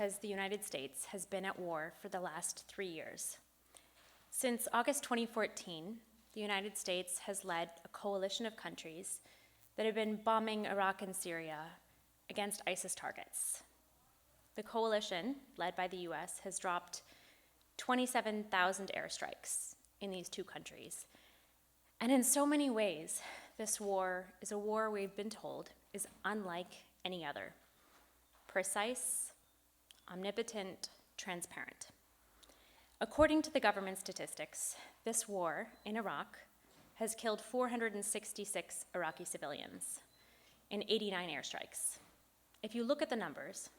because the United States has been at war for the last 3 years. Since August 2014, the United States has led a coalition of countries that have been bombing Iraq and Syria against ISIS targets. The coalition, led by the US, has dropped 27,000 airstrikes in these two countries. And in so many ways, this war is a war we've been told is unlike any other. Precise, omnipotent, transparent. According to the government statistics, this war in Iraq has killed 466 Iraqi civilians in 89 airstrikes. If you look at the numbers,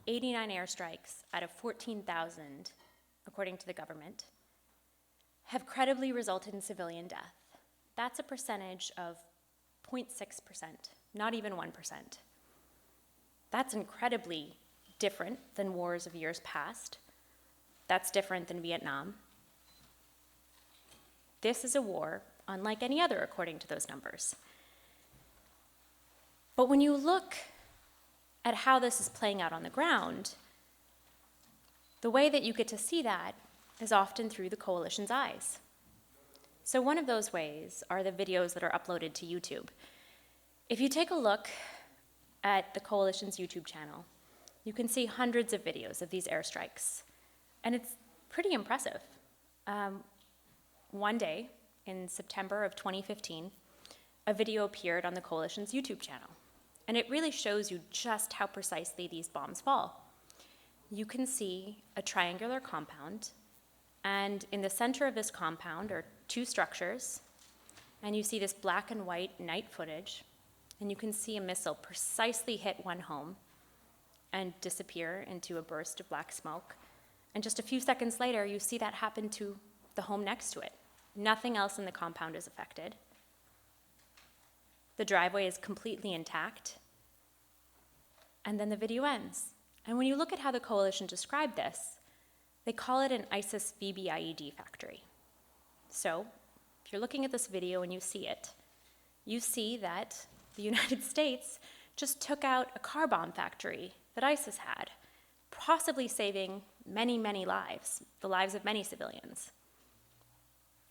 89 airstrikes out of 14,000, according to the government, have credibly resulted in civilian death. That's a percentage of 0.6%, not even 1%. That's incredibly different than wars of years past. That's different than Vietnam. This is a war unlike any other, according to those numbers. But when you look at how this is playing out on the ground, the way that you get to see that is often through the coalition's eyes. So one of those ways are the videos that are uploaded to YouTube. If you take a look at the coalition's YouTube channel, you can see hundreds of videos of these airstrikes, and it's pretty impressive. One day, in September of 2015, a video appeared on the coalition's YouTube channel, and it really shows you just how precisely these bombs fall. You can see a triangular compound, and in the center of this compound are two structures, and you see this black and white night footage, and you can see a missile precisely hit one home and disappear into a burst of black smoke. And just a few seconds later, you see that happen to the home next to it. Nothing else in the compound is affected. The driveway is completely intact. And then the video ends. And when you look at how the coalition described this, they call it an ISIS VBIED factory. So, if you're looking at this video and you see it, you see that the United States just took out a car bomb factory that ISIS had, possibly saving many, many lives, the lives of many civilians.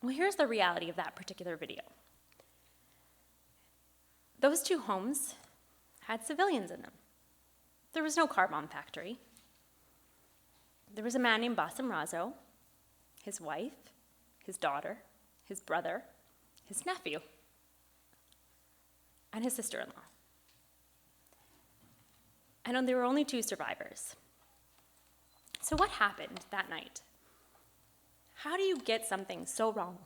Well, here's the reality of that particular video. Those two homes had civilians in them. There was no car bomb factory. There was a man named Bassam, his wife, his daughter, his brother, his nephew, and his sister-in-law. And there were only 2 survivors. So what happened that night? How do you get something so wrong?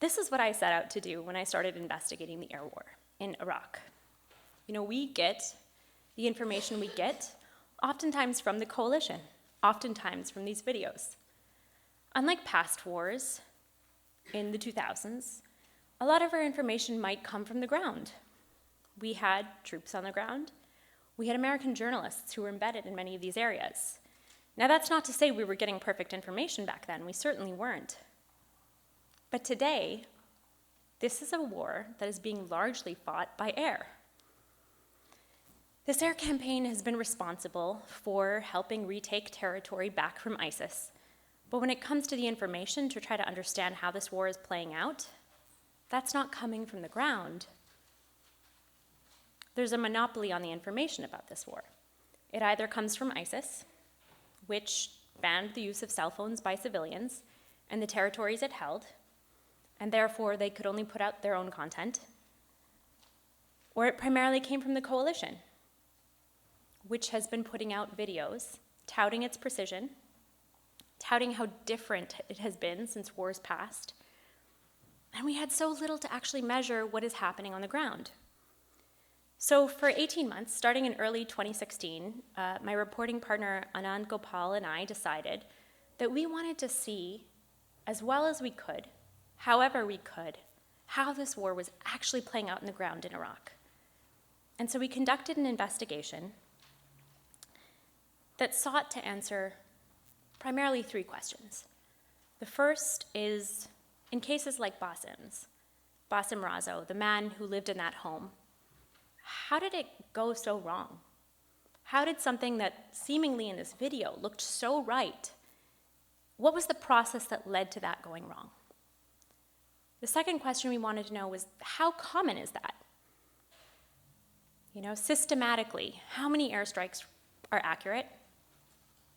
This is what I set out to do when I started investigating the air war in Iraq. We get the information we get oftentimes from the coalition, oftentimes from these videos. Unlike past wars in the 2000s, a lot of our information might come from the ground. We had troops on the ground. We had American journalists who were embedded in many of these areas. Now, that's not to say we were getting perfect information back then. We certainly weren't. But today, this is a war that is being largely fought by air. This air campaign has been responsible for helping retake territory back from ISIS. But when it comes to the information to try to understand how this war is playing out, that's not coming from the ground. There's a monopoly on the information about this war. It either comes from ISIS, which banned the use of cell phones by civilians and the territories it held, and therefore they could only put out their own content, or it primarily came from the coalition, which has been putting out videos touting its precision, touting how different it has been since wars past, and we had so little to actually measure what is happening on the ground. So for 18 months, starting in early 2016, my reporting partner Anand Gopal and I decided that we wanted to see, as well as we could, however we could, how this war was actually playing out on the ground in Iraq. And so we conducted an investigation that sought to answer primarily 3 questions. The first is, in cases like Bassam Razo, the man who lived in that home, how did it go so wrong? How did something that seemingly in this video looked so right, what was the process that led to that going wrong? The second question we wanted to know was, how common is that? Systematically, how many airstrikes are accurate?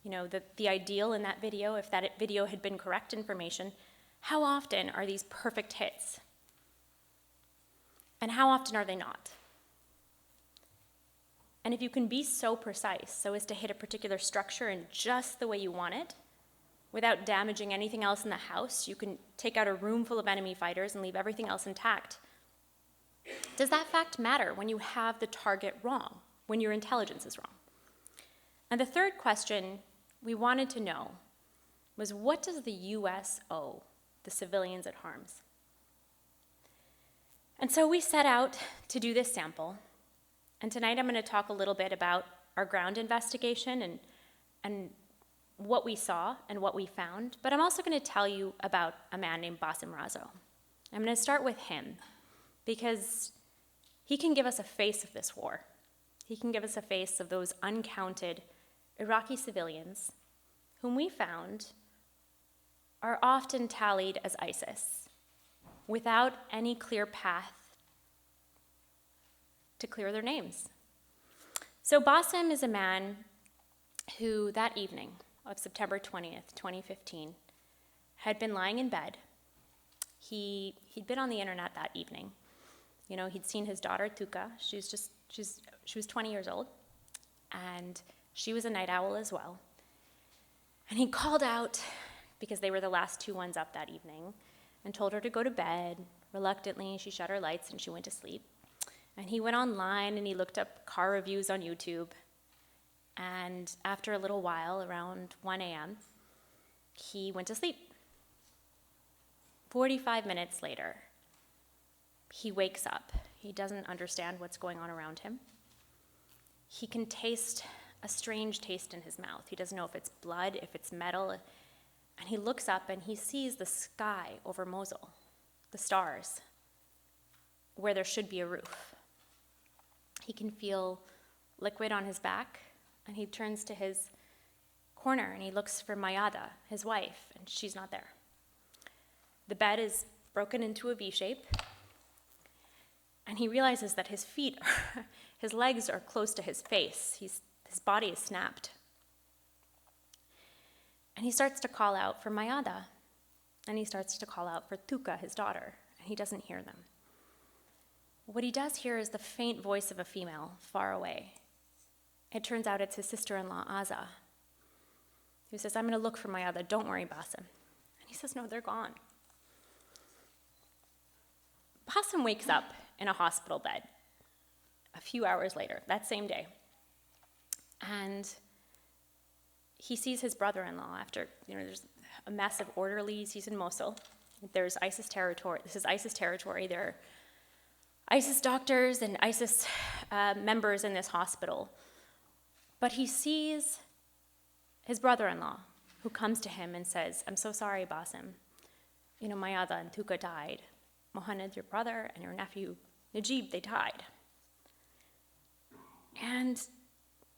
The ideal in that video, if that video had been correct information, how often are these perfect hits? And how often are they not? And if you can be so precise so as to hit a particular structure in just the way you want it, without damaging anything else in the house, you can take out a room full of enemy fighters and leave everything else intact. Does that fact matter when you have the target wrong, when your intelligence is wrong? And the third question we wanted to know was, what does the US owe the civilians it harms? And so we set out to do this sample. And tonight I'm going to talk a little bit about our ground investigation and what we saw and what we found. But I'm also going to tell you about a man named Bassam. I'm going to start with him because he can give us a face of this war. He can give us a face of those uncounted Iraqi civilians whom we found are often tallied as ISIS without any clear path to clear their names. So Bassam is a man who that evening of September 20th, 2015, had been lying in bed. He'd been on the internet that evening. He'd seen his daughter, Tuka. She was 20 years old, and she was a night owl as well. And he called out, because they were the last two ones up that evening, and told her to go to bed. Reluctantly, she shut her lights and she went to sleep. And he went online and he looked up car reviews on YouTube. And after a little while, around 1 a.m., he went to sleep. 45 minutes later, he wakes up. He doesn't understand what's going on around him. He can taste a strange taste in his mouth. He doesn't know if it's blood, if it's metal. And he looks up and he sees the sky over Mosul, the stars, where there should be a roof. He can feel liquid on his back, and he turns to his corner and he looks for Mayada, his wife, and she's not there. The bed is broken into a V shape, and he realizes that his feet, his legs are close to his face. His body is snapped. And he starts to call out for Mayada, and he starts to call out for Tuka, his daughter, and he doesn't hear them. What he does hear is the faint voice of a female far away. It turns out it's his sister-in-law, Aza, who says, "I'm going to look for Mayada, don't worry, Bassam." And he says, "No, they're gone." Bassam wakes up in a hospital bed a few hours later, that same day. And he sees his brother-in-law after, there's a mess of orderlies. He's in Mosul. There's ISIS territory. This is ISIS territory. There are ISIS doctors and ISIS members in this hospital. But he sees his brother-in-law, who comes to him and says, "I'm so sorry, Bassam. Mayada and Tuka died. Mohammed, your brother, and your nephew, Najib, they died." And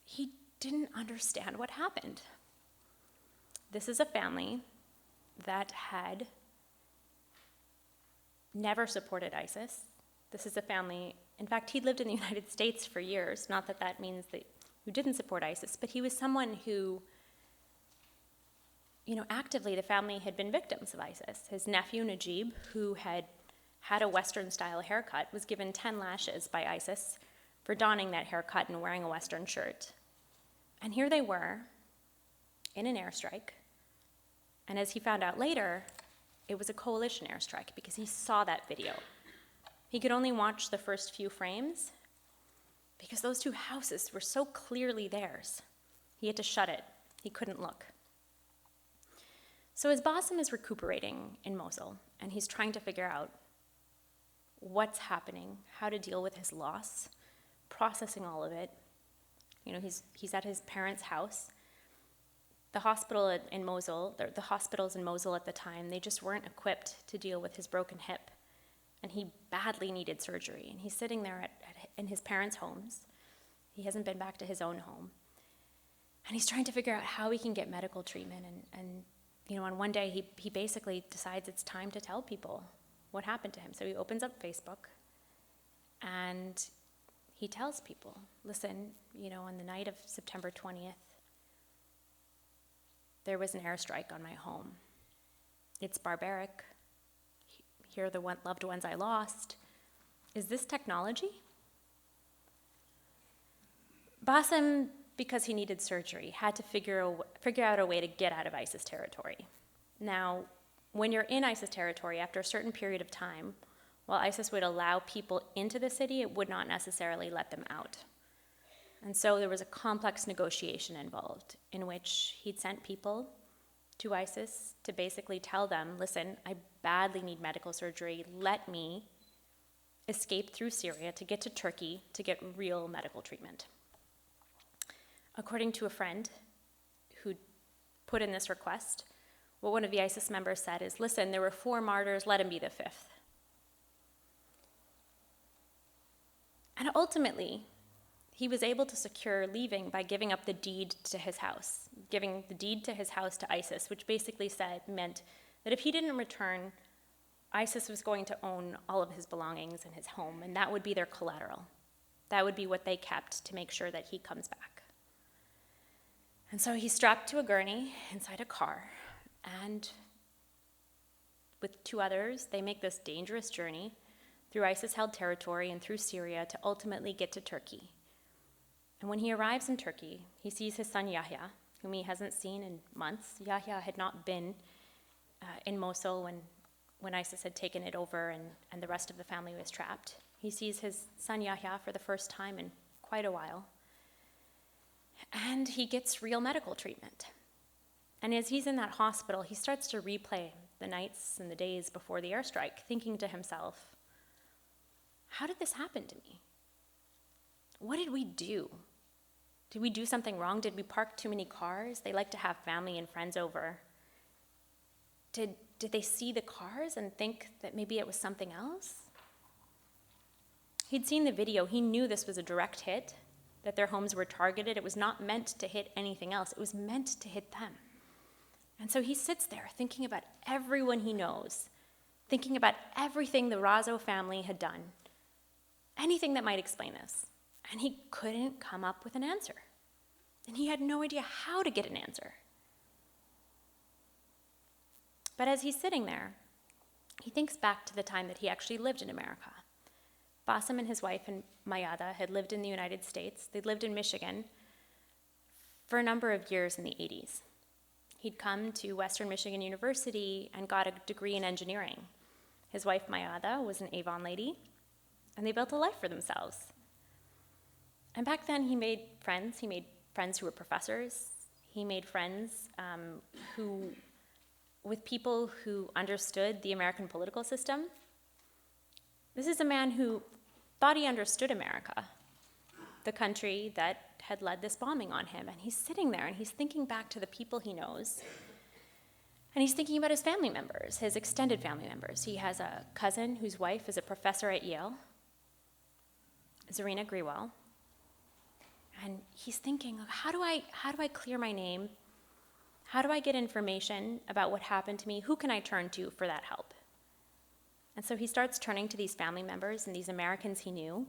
he didn't understand what happened. This is a family that had never supported ISIS. This is a family, in fact, he lived in the United States for years. Not that that means that you didn't support ISIS, but he was someone who, actively the family had been victims of ISIS. His nephew, Najib, who had a Western-style haircut, was given 10 lashes by ISIS for donning that haircut and wearing a Western shirt. And here they were in an airstrike. And as he found out later, it was a coalition airstrike because he saw that video. He could only watch the first few frames because those two houses were so clearly theirs. He had to shut it. He couldn't look. So as Bassam is recuperating in Mosul, and he's trying to figure out what's happening, how to deal with his loss, processing all of it, he's at his parents' house. The hospital in Mosul, the hospitals in Mosul at the time, they just weren't equipped to deal with his broken hip. And he badly needed surgery. And he's sitting there in his parents' homes. He hasn't been back to his own home. And he's trying to figure out how he can get medical treatment. And on one day, he basically decides it's time to tell people what happened to him. So he opens up Facebook, and he tells people, listen, on the night of September 20th, there was an airstrike on my home. It's barbaric. Here are the loved ones I lost. Is this technology? Bassam, because he needed surgery, had to figure out a way to get out of ISIS territory. Now, when you're in ISIS territory, after a certain period of time, while ISIS would allow people into the city, it would not necessarily let them out. And so there was a complex negotiation involved in which he'd sent people to ISIS to basically tell them, listen, I badly need medical surgery. Let me escape through Syria to get to Turkey to get real medical treatment. According to a friend who put in this request, what one of the ISIS members said is, listen, there were 4 martyrs, let him be the 5th. And ultimately, he was able to secure leaving by giving up the deed to his house, giving the deed to his house to ISIS, which basically meant that if he didn't return, ISIS was going to own all of his belongings and his home, and that would be their collateral. That would be what they kept to make sure that he comes back. And so he's strapped to a gurney inside a car, and with 2 others, they make this dangerous journey through ISIS-held territory and through Syria to ultimately get to Turkey. And when he arrives in Turkey, he sees his son Yahya, whom he hasn't seen in months. Yahya had not been in Mosul when ISIS had taken it over and the rest of the family was trapped. He sees his son Yahya for the first time in quite a while. And he gets real medical treatment. And as he's in that hospital, he starts to replay the nights and the days before the airstrike, thinking to himself, how did this happen to me? What did we do? Did we do something wrong? Did we park too many cars? They like to have family and friends over. Did they see the cars and think that maybe it was something else? He'd seen the video. He knew this was a direct hit, that their homes were targeted. It was not meant to hit anything else. It was meant to hit them. And so he sits there thinking about everyone he knows, thinking about everything the Razo family had done, anything that might explain this. And he couldn't come up with an answer. And he had no idea how to get an answer. But as he's sitting there, he thinks back to the time that he actually lived in America. Bassam and his wife and Mayada had lived in the United States. They'd lived in Michigan for a number of years in the 80s. He'd come to Western Michigan University and got a degree in engineering. His wife Mayada was an Avon lady, and they built a life for themselves. And back then he made friends. He made friends who were professors. He made friends with people who understood the American political system. This is a man who thought he understood America, the country that had led this bombing on him. And he's sitting there and he's thinking back to the people he knows. And he's thinking about his family members, his extended family members. He has a cousin whose wife is a professor at Yale, Zarina Grewal. And he's thinking, how do I clear my name? How do I get information about what happened to me? Who can I turn to for that help? And so he starts turning to these family members and these Americans he knew.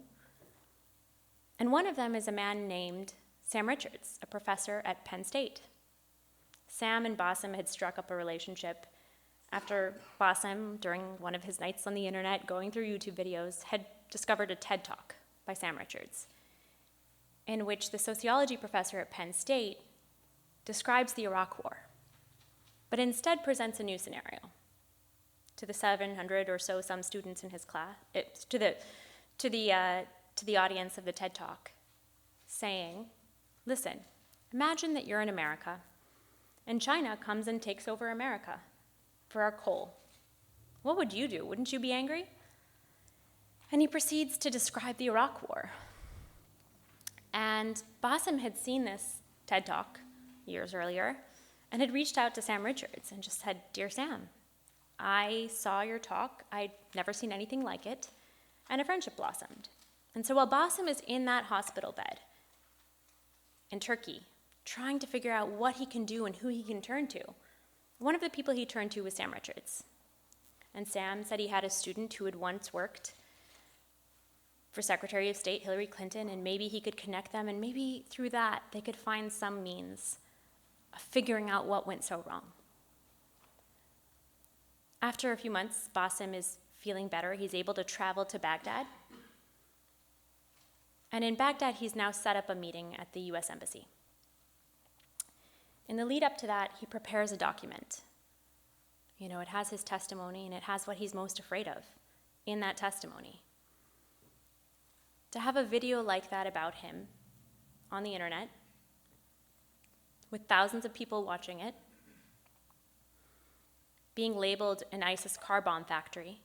And one of them is a man named Sam Richards, a professor at Penn State. Sam and Bassam had struck up a relationship after Bassam, during one of his nights on the internet, going through YouTube videos, had discovered a TED Talk by Sam Richards, in which the sociology professor at Penn State describes the Iraq War, but instead presents a new scenario to the 700 or so some students in his class, to the audience of the TED Talk, saying, listen, imagine that you're in America and China comes and takes over America for our coal. What would you do? Wouldn't you be angry? And he proceeds to describe the Iraq War. And Bassam had seen this TED Talk years earlier and had reached out to Sam Richards and just said, Dear Sam, I saw your talk. I'd never seen anything like it, and a friendship blossomed. And so while Bassam is in that hospital bed in Turkey, trying to figure out what he can do and who he can turn to, one of the people he turned to was Sam Richards. And Sam said he had a student who had once worked for Secretary of State Hillary Clinton, and maybe he could connect them, and maybe through that they could find some means of figuring out what went so wrong. After a few months, Bassam is feeling better. He's able to travel to Baghdad. And in Baghdad, he's now set up a meeting at the US Embassy. In the lead up to that, he prepares a document. You know, it has his testimony, and it has what he's most afraid of in that testimony. To have a video like that about him on the internet, with thousands of people watching it, being labeled an ISIS car bomb factory,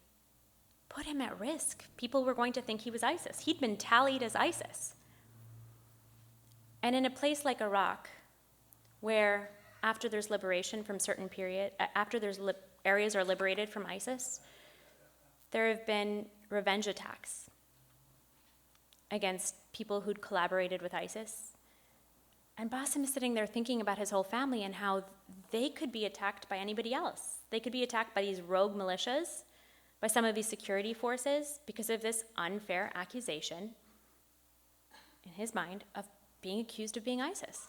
put him at risk. People were going to think he was ISIS. He'd been tallied as ISIS. And in a place like Iraq, where after there's liberation from certain period, areas are liberated from ISIS, there have been revenge attacks against people who'd collaborated with ISIS. And Bassam is sitting there thinking about his whole family and how they could be attacked by anybody else. They could be attacked by these rogue militias, by some of these security forces, because of this unfair accusation, in his mind, of being accused of being ISIS.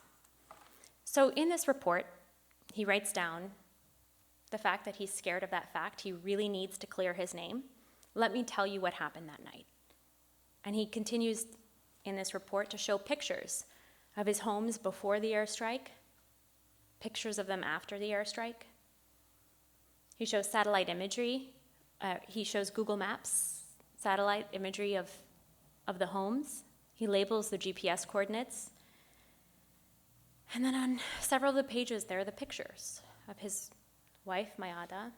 So in this report, he writes down the fact that he's scared of that fact. He really needs to clear his name. Let me tell you what happened that night. And he continues in this report to show pictures of his homes before the airstrike, pictures of them after the airstrike. He shows satellite imagery. He shows Google Maps, satellite imagery of the homes. He labels the GPS coordinates. And then on several of the pages, there are the pictures of his wife, Mayada,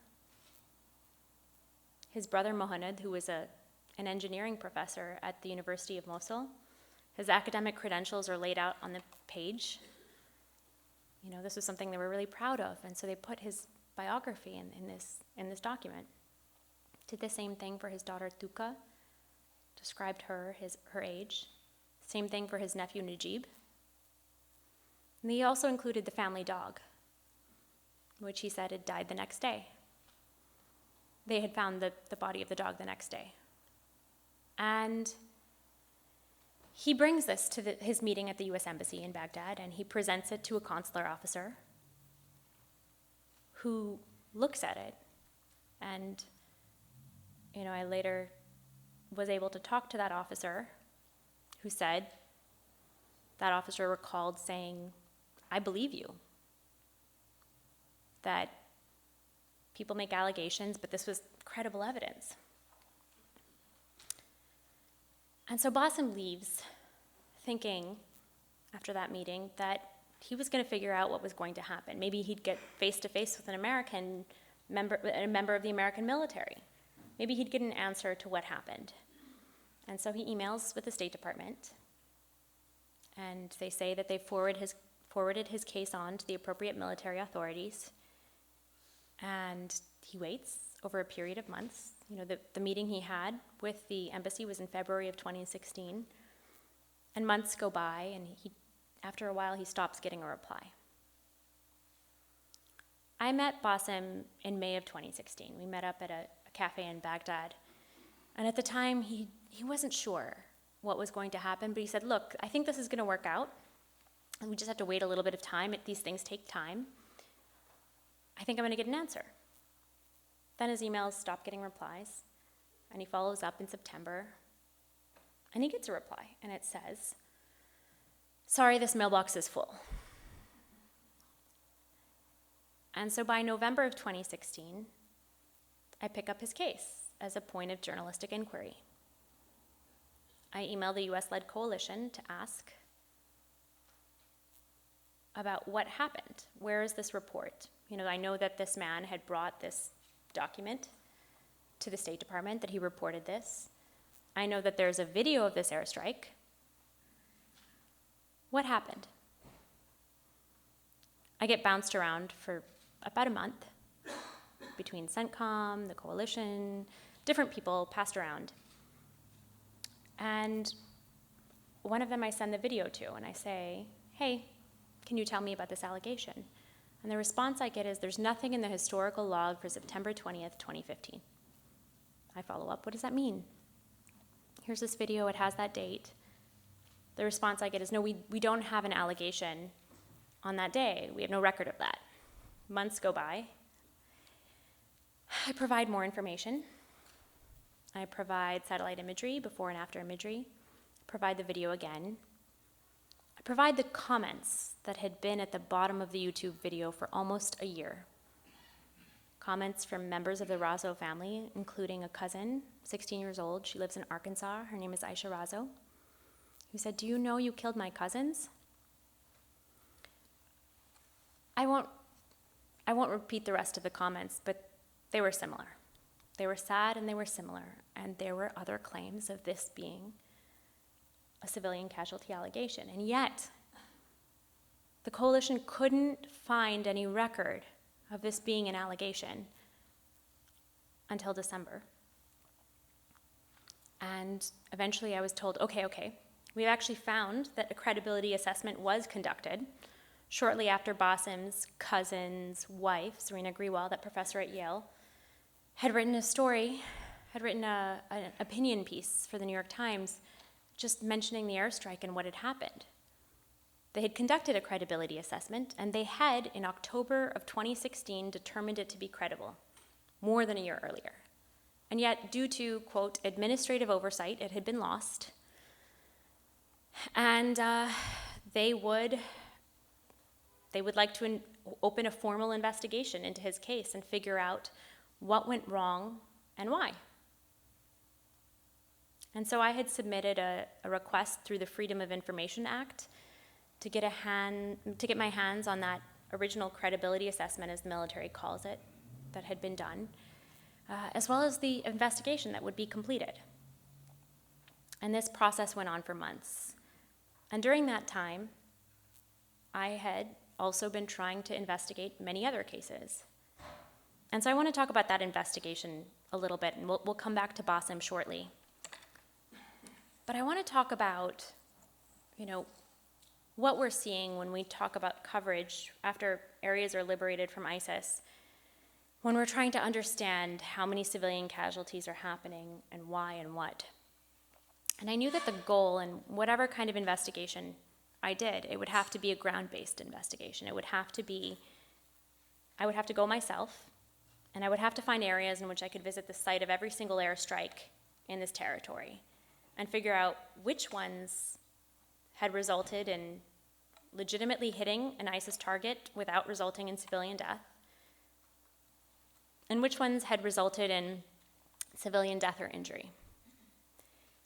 his brother, Mohanad, who was an engineering professor at the University of Mosul. His academic credentials are laid out on the page. You know, this was something they were really proud of, and so they put his biography in this document. Did the same thing for his daughter Tuka, described her age. Same thing for his nephew Najib. And he also included the family dog, which he said had died the next day. They had found the body of the dog the next day. And he brings this to his meeting at the US Embassy in Baghdad, and he presents it to a consular officer who looks at it. And, you know, I later was able to talk to that officer who said, that officer recalled saying, I believe you. That people make allegations, but this was credible evidence. And so Bassam leaves thinking, after that meeting, that he was going to figure out what was going to happen. Maybe he'd get face-to-face with a member of the American military. Maybe he'd get an answer to what happened. And so he emails with the State Department, and they say that they forwarded his case on to the appropriate military authorities, and he waits over a period of months. You know, the meeting he had with the embassy was in February of 2016, and months go by, and after a while, he stops getting a reply. I met Bassam in May of 2016. We met up at a cafe in Baghdad, and at the time, he wasn't sure what was going to happen, but he said, look, I think this is going to work out, and we just have to wait a little bit of time. These things take time. I think I'm going to get an answer. Then his emails stop getting replies, and he follows up in September, and he gets a reply, and it says, sorry, this mailbox is full. And so by November of 2016, I pick up his case as a point of journalistic inquiry. I email the US-led coalition to ask about what happened. Where is this report? You know, I know that this man had brought this document to the State Department, that he reported this. I know that there's a video of this airstrike. What happened? I get bounced around for about a month between CENTCOM, the coalition, different people passed around. And one of them I send the video to, and I say, hey, can you tell me about this allegation? And the response I get is, there's nothing in the historical log for September 20th, 2015. I follow up, what does that mean? Here's this video, it has that date. The response I get is, no, we don't have an allegation on that day. We have no record of that. Months go by. I provide more information. I provide satellite imagery, before and after imagery. I provide the video again. I provide the comments that had been at the bottom of the YouTube video for almost a year. Comments from members of the Razzo family, including a cousin, 16 years old. She lives in Arkansas. Her name is Aisha Razzo, who said, do you know you killed my cousins? I won't repeat the rest of the comments, but they were similar. They were sad and they were similar, and there were other claims of this being a civilian casualty allegation. And yet, the coalition couldn't find any record of this being an allegation until December. And eventually I was told, okay, we've actually found that a credibility assessment was conducted shortly after Bassam's cousin's wife, Serena Grewal, that professor at Yale, had written an opinion piece for the New York Times just mentioning the airstrike and what had happened. They had conducted a credibility assessment, and they had, in October of 2016, determined it to be credible, more than a year earlier. And yet, due to, quote, administrative oversight, it had been lost, and they would like to open a formal investigation into his case and figure out what went wrong and why. And so I had submitted a request through the Freedom of Information Act to get my hands on that original credibility assessment, as the military calls it, that had been done, as well as the investigation that would be completed. And this process went on for months. And during that time, I had also been trying to investigate many other cases. And so I want to talk about that investigation a little bit, and we'll come back to Bassam shortly. But I want to talk about, what we're seeing when we talk about coverage after areas are liberated from ISIS, when we're trying to understand how many civilian casualties are happening and why and what. And I knew that the goal in whatever kind of investigation I did, it would have to be a ground-based investigation. I would have to go myself, and I would have to find areas in which I could visit the site of every single airstrike in this territory and figure out which ones had resulted in legitimately hitting an ISIS target without resulting in civilian death, and which ones had resulted in civilian death or injury.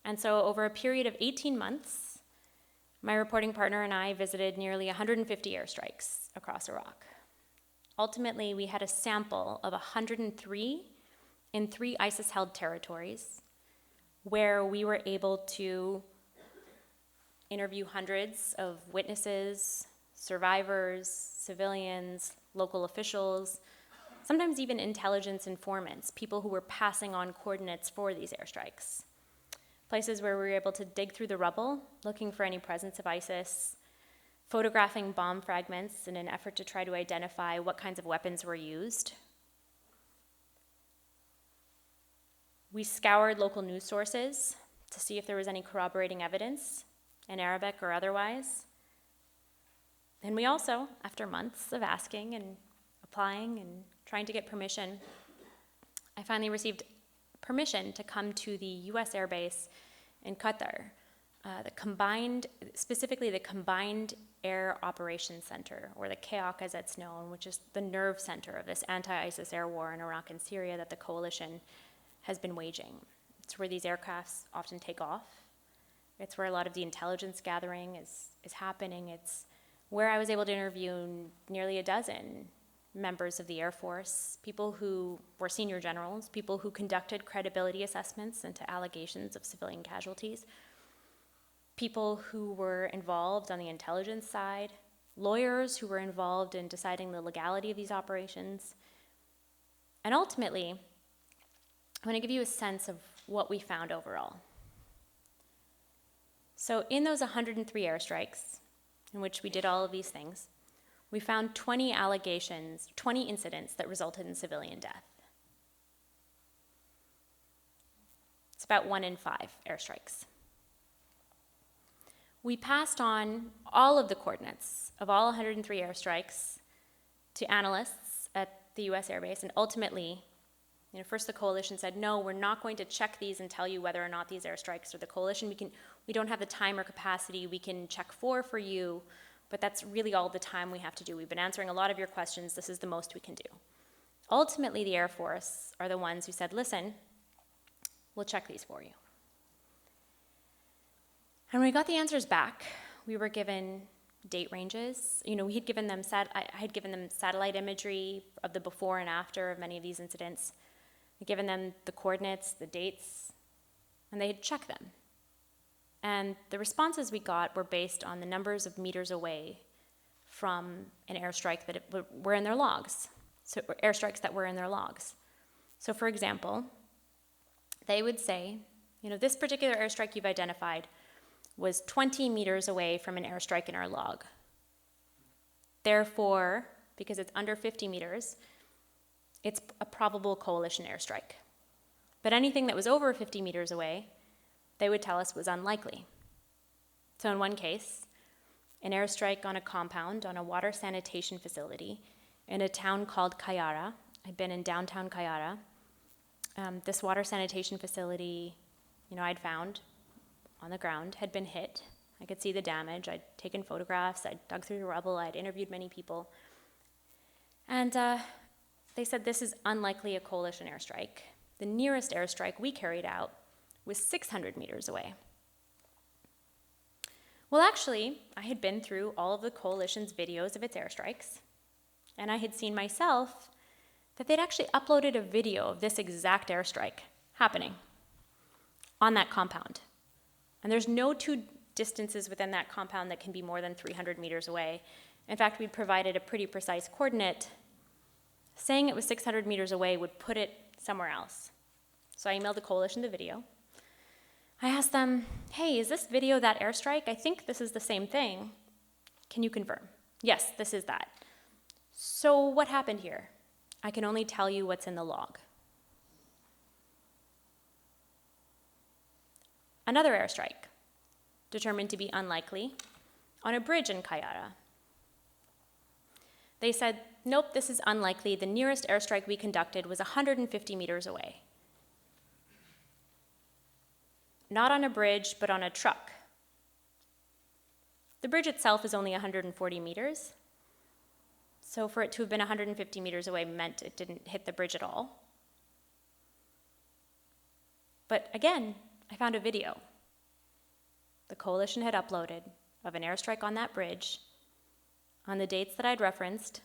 And so over a period of 18 months, my reporting partner and I visited nearly 150 airstrikes across Iraq. Ultimately, we had a sample of 103 in 3 ISIS-held territories, where we were able to interview hundreds of witnesses, survivors, civilians, local officials, sometimes even intelligence informants, people who were passing on coordinates for these airstrikes. Places where we were able to dig through the rubble, looking for any presence of ISIS, photographing bomb fragments in an effort to try to identify what kinds of weapons were used. We scoured local news sources to see if there was any corroborating evidence, in Arabic or otherwise. And we also, after months of asking and applying and trying to get permission, I finally received permission to come to the U.S. Air Base in Qatar, specifically the Combined Air Operations Center, or the CAOC as it's known, which is the nerve center of this anti-ISIS air war in Iraq and Syria that the coalition has been waging. It's where these aircrafts often take off. It's where a lot of the intelligence gathering is happening. It's where I was able to interview nearly a dozen members of the Air Force, people who were senior generals, people who conducted credibility assessments into allegations of civilian casualties, people who were involved on the intelligence side, lawyers who were involved in deciding the legality of these operations. And ultimately, I want to give you a sense of what we found overall. So in those 103 airstrikes, in which we did all of these things, we found 20 incidents that resulted in civilian death. It's about 1 in 5 airstrikes. We passed on all of the coordinates of all 103 airstrikes to analysts at the US Air Base, and ultimately, first the coalition said, no, we're not going to check these and tell you whether or not these airstrikes are the coalition. We don't have the time or capacity. We can check for you, but that's really all the time we have to do. We've been answering a lot of your questions. This is the most we can do. Ultimately, the Air Force are the ones who said, listen, we'll check these for you. And when we got the answers back, we were given date ranges. We had given them I had given them satellite imagery of the before and after of many of these incidents. I'd given them the coordinates, the dates, and they had checked them. And the responses we got were based on the numbers of meters away from an airstrike that were in their logs. So airstrikes that were in their logs. So for example, they would say, this particular airstrike you've identified was 20 meters away from an airstrike in our log. Therefore, because it's under 50 meters, it's a probable coalition airstrike. But anything that was over 50 meters away, they would tell us was unlikely. So in one case, an airstrike on a compound on a water sanitation facility in a town called Kayara. I'd been in downtown Kayara. This water sanitation facility, I'd found on the ground, had been hit. I could see the damage. I'd taken photographs. I'd dug through the rubble. I'd interviewed many people. And they said this is unlikely a coalition airstrike. The nearest airstrike we carried out was 600 meters away. Well, actually, I had been through all of the coalition's videos of its airstrikes, and I had seen myself that they'd actually uploaded a video of this exact airstrike happening on that compound. And there's no two distances within that compound that can be more than 300 meters away. In fact, we'd provided a pretty precise coordinate. Saying it was 600 meters away would put it somewhere else. So I emailed the coalition the video. I asked them, hey, is this video that airstrike? I think this is the same thing. Can you confirm? Yes, this is that. So what happened here? I can only tell you what's in the log. Another airstrike, determined to be unlikely, on a bridge in Kayara. They said, nope, this is unlikely. The nearest airstrike we conducted was 150 meters away. Not on a bridge, but on a truck. The bridge itself is only 140 meters. So for it to have been 150 meters away meant it didn't hit the bridge at all. But again, I found a video the coalition had uploaded of an airstrike on that bridge on the dates that I'd referenced,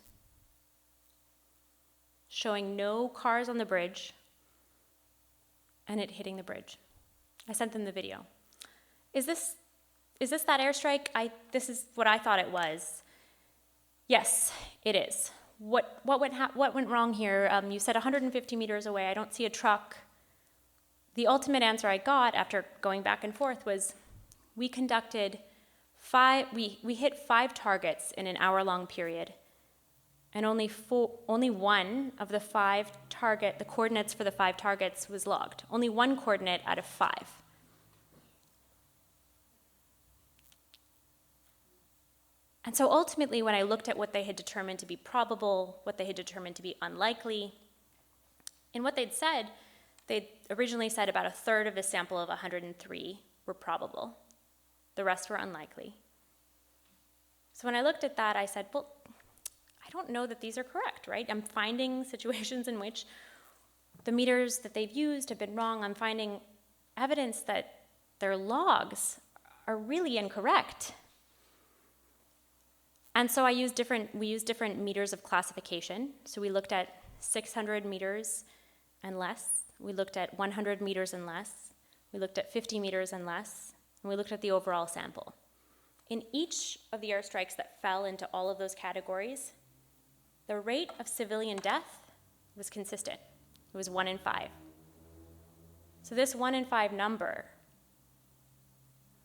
showing no cars on the bridge and it hitting the bridge. I sent them the video. Is this that airstrike? This is what I thought it was. Yes, it is. What went wrong here? You said 150 meters away. I don't see a truck. The ultimate answer I got after going back and forth was we conducted we hit 5 targets in an hour-long period, and only one of the the coordinates for the 5 targets was logged. Only one coordinate out of 5. And so ultimately, when I looked at what they had determined to be probable, what they had determined to be unlikely, in what they'd originally said about a third of the sample of 103 were probable. The rest were unlikely. So when I looked at that, I said, well, I don't know that these are correct, right? I'm finding situations in which the meters that they've used have been wrong. I'm finding evidence that their logs are really incorrect. And so we used different meters of classification. So we looked at 600 meters and less. We looked at 100 meters and less. We looked at 50 meters and less. And we looked at the overall sample. In each of the airstrikes that fell into all of those categories, the rate of civilian death was consistent. It was 1 in 5. So this 1 in 5 number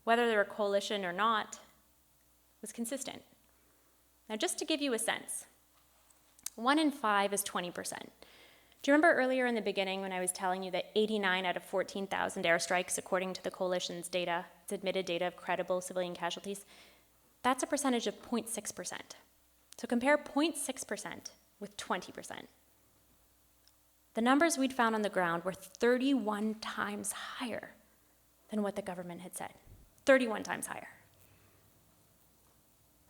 whether they're a coalition or not, was consistent. Now, just to give you a sense, 1 in 5 is 20%. Do you remember earlier in the beginning when I was telling you that 89 out of 14,000 airstrikes, according to the coalition's data, its admitted data of credible civilian casualties, that's a percentage of 0.6%. So compare 0.6% with 20%. The numbers we'd found on the ground were 31 times higher than what the government had said. 31 times higher.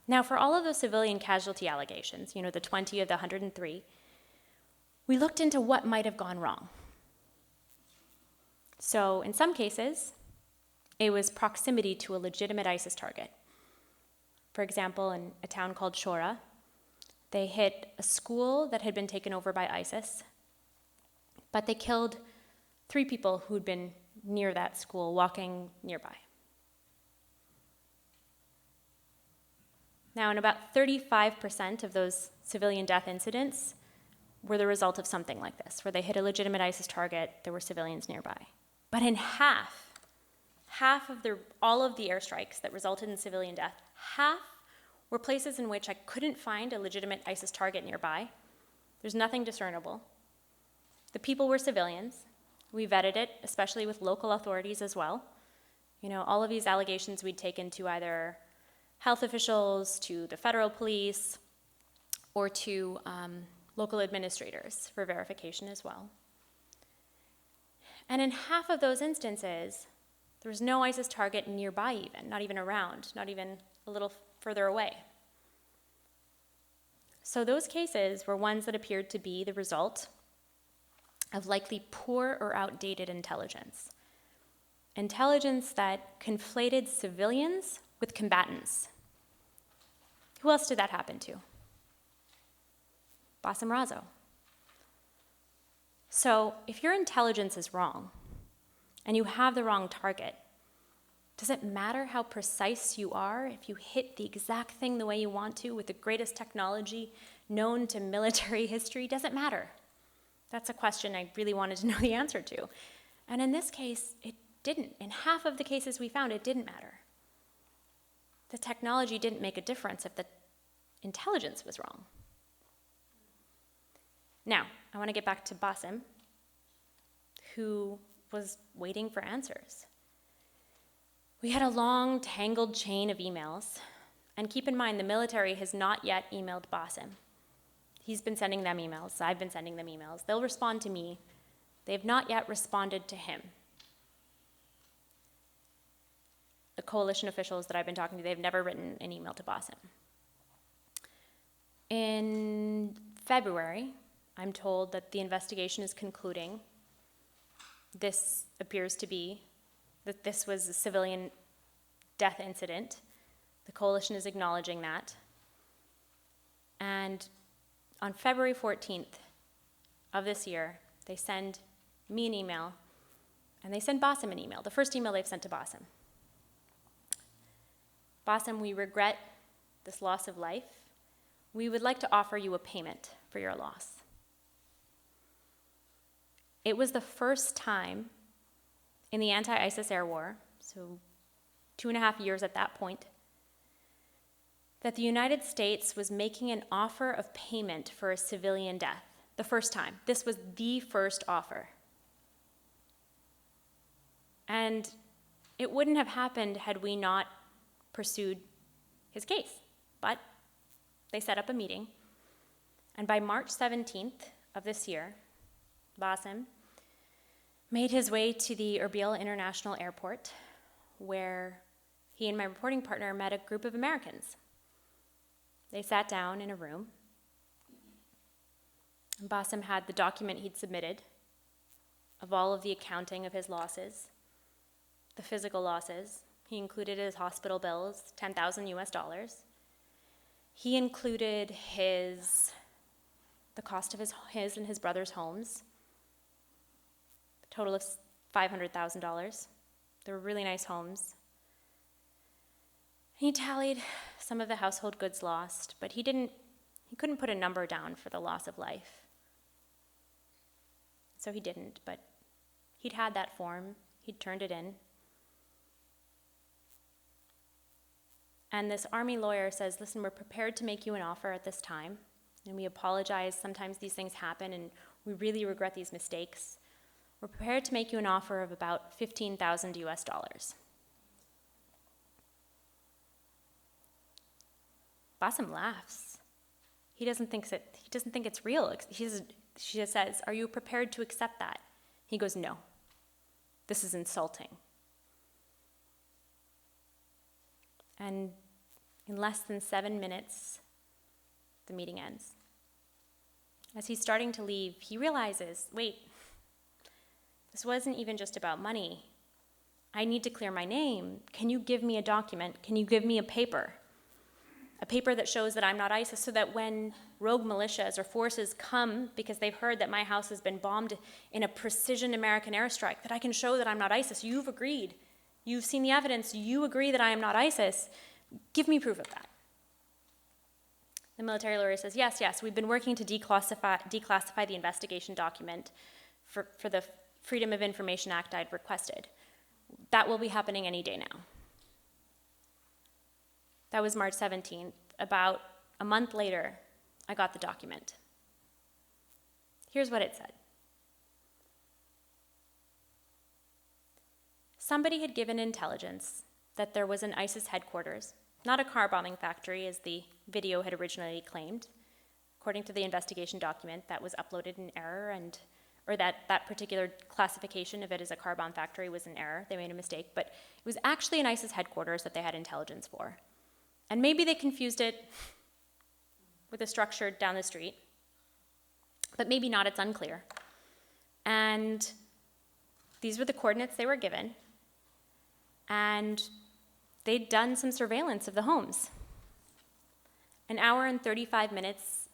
Now, for all of those civilian casualty allegations, the 20 of the 103, we looked into what might have gone wrong. So, in some cases, it was proximity to a legitimate ISIS target. For example, in a town called Shora, they hit a school that had been taken over by ISIS, but they killed 3 people who'd been near that school, walking nearby. Now, in about 35% of those civilian death incidents were the result of something like this, where they hit a legitimate ISIS target, there were civilians nearby. But in half of all of the airstrikes that resulted in civilian death, half were places in which I couldn't find a legitimate ISIS target nearby. There's nothing discernible. The people were civilians. We vetted it, especially with local authorities as well. All of these allegations we'd taken to either health officials, to the federal police, or to local administrators for verification as well. And in half of those instances, there was no ISIS target nearby even, not even around, not even a little further away. So those cases were ones that appeared to be the result of likely poor or outdated intelligence. Intelligence that conflated civilians with combatants. Who else did that happen to? Bassam. So if your intelligence is wrong and you have the wrong target, does it matter how precise you are if you hit the exact thing the way you want to with the greatest technology known to military history? Does it matter? That's a question I really wanted to know the answer to. And in this case, it didn't. In half of the cases we found, it didn't matter. The technology didn't make a difference if the intelligence was wrong. Now, I want to get back to Bassam, who was waiting for answers. We had a long, tangled chain of emails, and keep in mind, the military has not yet emailed Bassam. He's been sending them emails, I've been sending them emails. They'll respond to me. They have not yet responded to him. The coalition officials that I've been talking to, they've never written an email to Bassam. In February, I'm told that the investigation is concluding. This appears to be that this was a civilian death incident. The coalition is acknowledging that. And on February 14th of this year, they send me an email, and they send Bassam an email, the first email they've sent to Bassam. Bassam, we regret this loss of life. We would like to offer you a payment for your loss. It was the first time in the anti-ISIS air war, so 2.5 years at that point, that the United States was making an offer of payment for a civilian death. The first time. This was the first offer. And it wouldn't have happened had we not pursued his case. But they set up a meeting, and by March 17th of this year, Bassam made his way to the Erbil International Airport, where he and my reporting partner met a group of Americans. They sat down in a room. And Bassam had the document he'd submitted of all of the accounting of his losses, the physical losses. He included his hospital bills, $10,000 US. He included the cost of his and his brother's homes, a total of $500,000. They were really nice homes. He tallied some of the household goods lost, but he couldn't put a number down for the loss of life. So he didn't, but he'd had that form, he'd turned it in. And this Army lawyer says, listen, we're prepared to make you an offer at this time, and we apologize. Sometimes these things happen, and we really regret these mistakes. We're prepared to make you an offer of about 15,000 US dollars. Bassam laughs. He doesn't think it's real. She says, are you prepared to accept that? He goes, no. This is insulting. And in less than 7 minutes, the meeting ends. As he's starting to leave, he realizes, wait, this wasn't even just about money. I need to clear my name. Can you give me a document? Can you give me a paper? A paper that shows that I'm not ISIS, so that when rogue militias or forces come because they've heard that my house has been bombed in a precision American airstrike, that I can show that I'm not ISIS. You've agreed. You've seen the evidence. You agree that I am not ISIS. Give me proof of that. The military lawyer says, yes, we've been working to declassify the investigation document for the Freedom of Information Act I'd requested. That will be happening any day now. That was March 17th. About a month later, I got the document. Here's what it said. Somebody had given intelligence that there was an ISIS headquarters, not a car bombing factory as the video had originally claimed. According to the investigation document, that was uploaded in error, or that particular classification of it as a car bomb factory was in error. They made a mistake, but it was actually an ISIS headquarters that they had intelligence for. And maybe they confused it with a structure down the street, but maybe not, it's unclear. And these were the coordinates they were given, and they'd done some surveillance of the homes. An hour and 35 minutes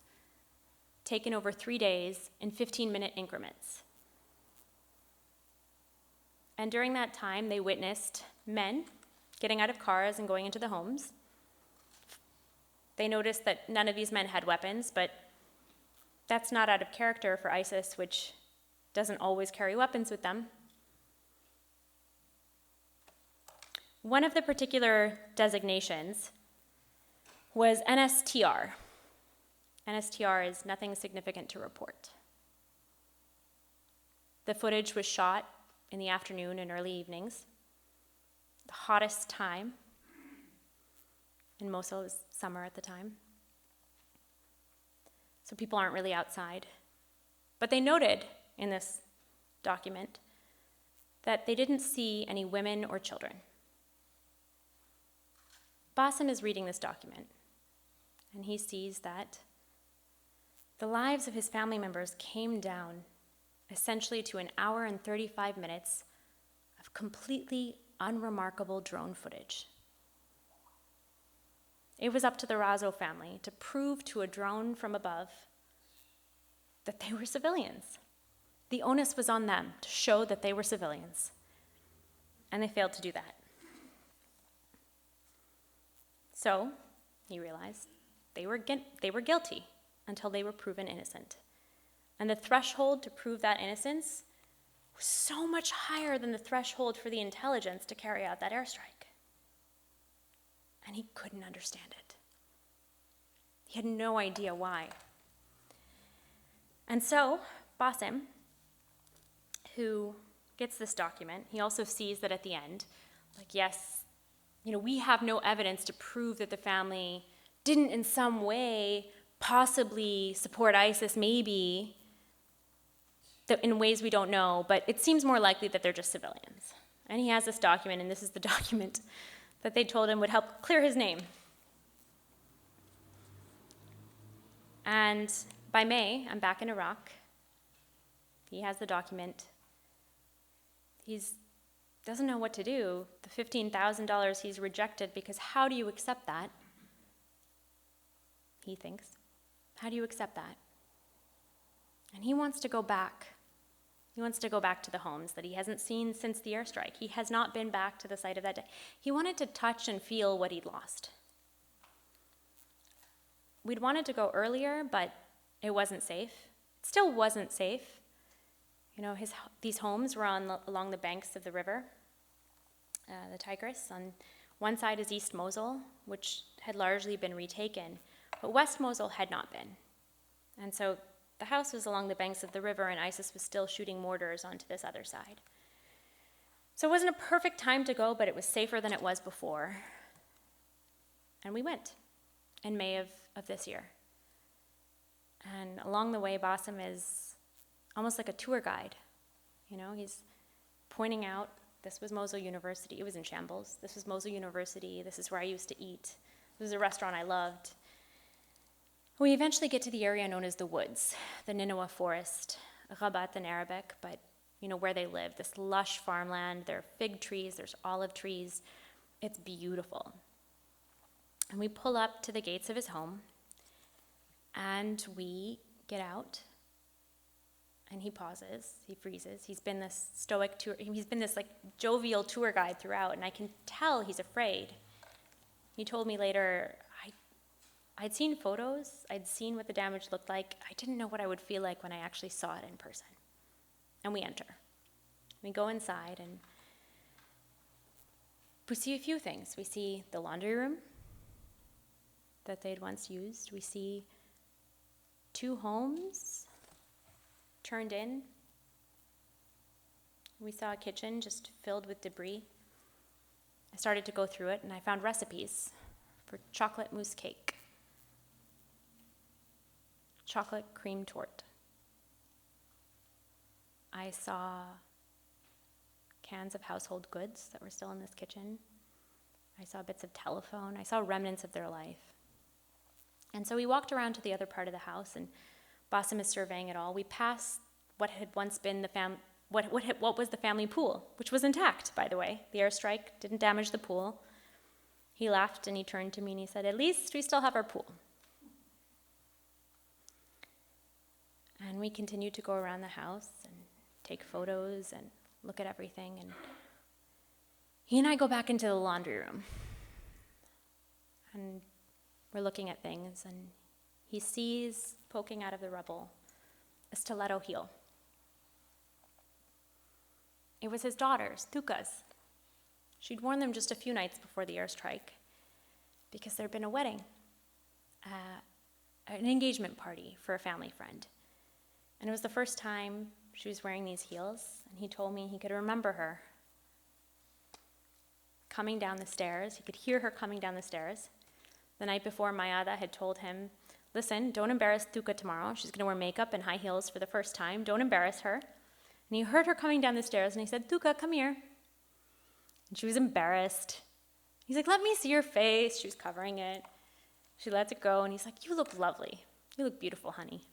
taken over 3 days in 15-minute increments. And during that time, they witnessed men getting out of cars and going into the homes. They noticed that none of these men had weapons, but that's not out of character for ISIS, which doesn't always carry weapons with them. One of the particular designations was NSTR. NSTR is nothing significant to report. The footage was shot in the afternoon and early evenings. The hottest time in Mosul was summer at the time. So people aren't really outside. But they noted in this document that they didn't see any women or children. Bassam is reading this document, and he sees that the lives of his family members came down essentially to an hour and 35 minutes of completely unremarkable drone footage. It was up to the Razo family to prove to a drone from above that they were civilians. The onus was on them to show that they were civilians, and they failed to do that. So, he realized they were guilty until they were proven innocent. And the threshold to prove that innocence was so much higher than the threshold for the intelligence to carry out that airstrike. And he couldn't understand it. He had no idea why. And so, Bassam, who gets this document, he also sees that at the end, yes, we have no evidence to prove that the family didn't in some way possibly support ISIS, maybe, in ways we don't know, but it seems more likely that they're just civilians. And he has this document, and this is the document that they told him would help clear his name. And by May, I'm back in Iraq. He has the document. He doesn't know what to do. The $15,000 he's rejected, because how do you accept that? He thinks. How do you accept that? And he wants to go back. He wants to go back to the homes that he hasn't seen since the airstrike. He has not been back to the site of that day. He wanted to touch and feel what he'd lost. We'd wanted to go earlier, but it wasn't safe. It still wasn't safe. These homes were along the banks of the river, the Tigris, on One side is East Mosul, which had largely been retaken, but West Mosul had not been. And so the house was along the banks of the river, and ISIS was still shooting mortars onto this other side. So it wasn't a perfect time to go, but it was safer than it was before. And we went in May of this year. And along the way, Bassam is almost like a tour guide. You know, he's pointing out, this was Mosul University. It was in shambles. This was Mosul University. This is where I used to eat. This was a restaurant I loved. We eventually get to the area known as the Woods, the Nineveh Forest, Ghabat in Arabic, but you know where they live, this lush farmland. There are fig trees, there's olive trees. It's beautiful. And we pull up to the gates of his home, and we get out, and he pauses, he freezes. He's been this stoic tour, he's been this like jovial tour guide throughout, and I can tell he's afraid. He told me later, I'd seen photos, I'd seen what the damage looked like. I didn't know what I would feel like when I actually saw it in person. And we enter. We go inside, and we see a few things. We see the laundry room that they'd once used. We see 2 homes turned in. We saw a kitchen just filled with debris. I started to go through it, and I found recipes for chocolate mousse cake, chocolate cream torte. I saw cans of household goods that were still in this kitchen. I saw bits of telephone. I saw remnants of their life. And so we walked around to the other part of the house, and Bassam is surveying it all. We passed what had once been what was the family pool, which was intact, by the way. The airstrike didn't damage the pool. He laughed, and he turned to me, and he said, "At least we still have our pool." And we continued to go around the house and take photos and look at everything. And he and I go back into the laundry room. And we're looking at things, and he sees, poking out of the rubble, a stiletto heel. It was his daughter's, Tuka's. She'd worn them just a few nights before the airstrike because there'd been a wedding, an engagement party for a family friend. And it was the first time she was wearing these heels, and he told me he could remember her coming down the stairs. He could hear her coming down the stairs. The night before, Mayada had told him, "Listen, don't embarrass Tuka tomorrow. She's going to wear makeup and high heels for the first time. Don't embarrass her." And he heard her coming down the stairs, and he said, "Tuka, come here." And she was embarrassed. He's like, "Let me see your face." She was covering it. She lets it go, and he's like, "You look lovely. You look beautiful, honey."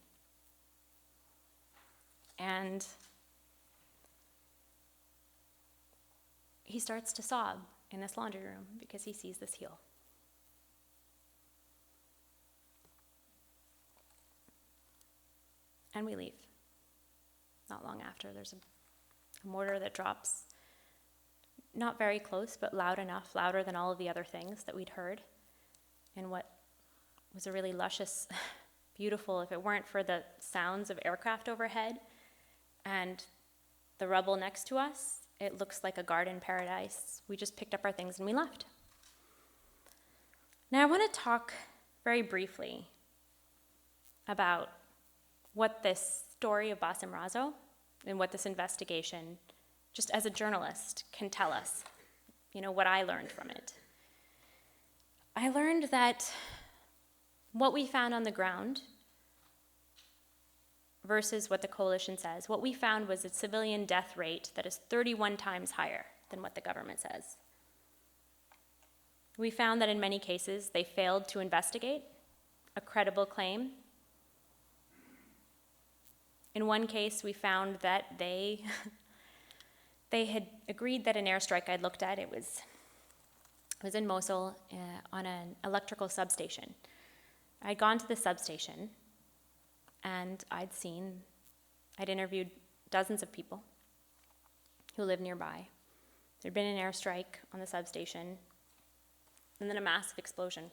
And he starts to sob in this laundry room because he sees this heel. And we leave. Not long after, there's a mortar that drops, not very close, but loud enough, louder than all of the other things that we'd heard, in what was a really luscious, beautiful, if it weren't for the sounds of aircraft overhead and the rubble next to us, it looks like a garden paradise. We just picked up our things and we left. Now I want to talk very briefly about what this story of Bassam Razo and what this investigation, just as a journalist, can tell us, what I learned from it. I learned that what we found on the ground versus what the coalition says, what we found was a civilian death rate that is 31 times higher than what the government says. We found that in many cases they failed to investigate a credible claim. In one case, we found that they had agreed that an airstrike I'd looked at, it was in Mosul on an electrical substation. I'd gone to the substation, and I'd interviewed dozens of people who lived nearby. There'd been an airstrike on the substation, and then a massive explosion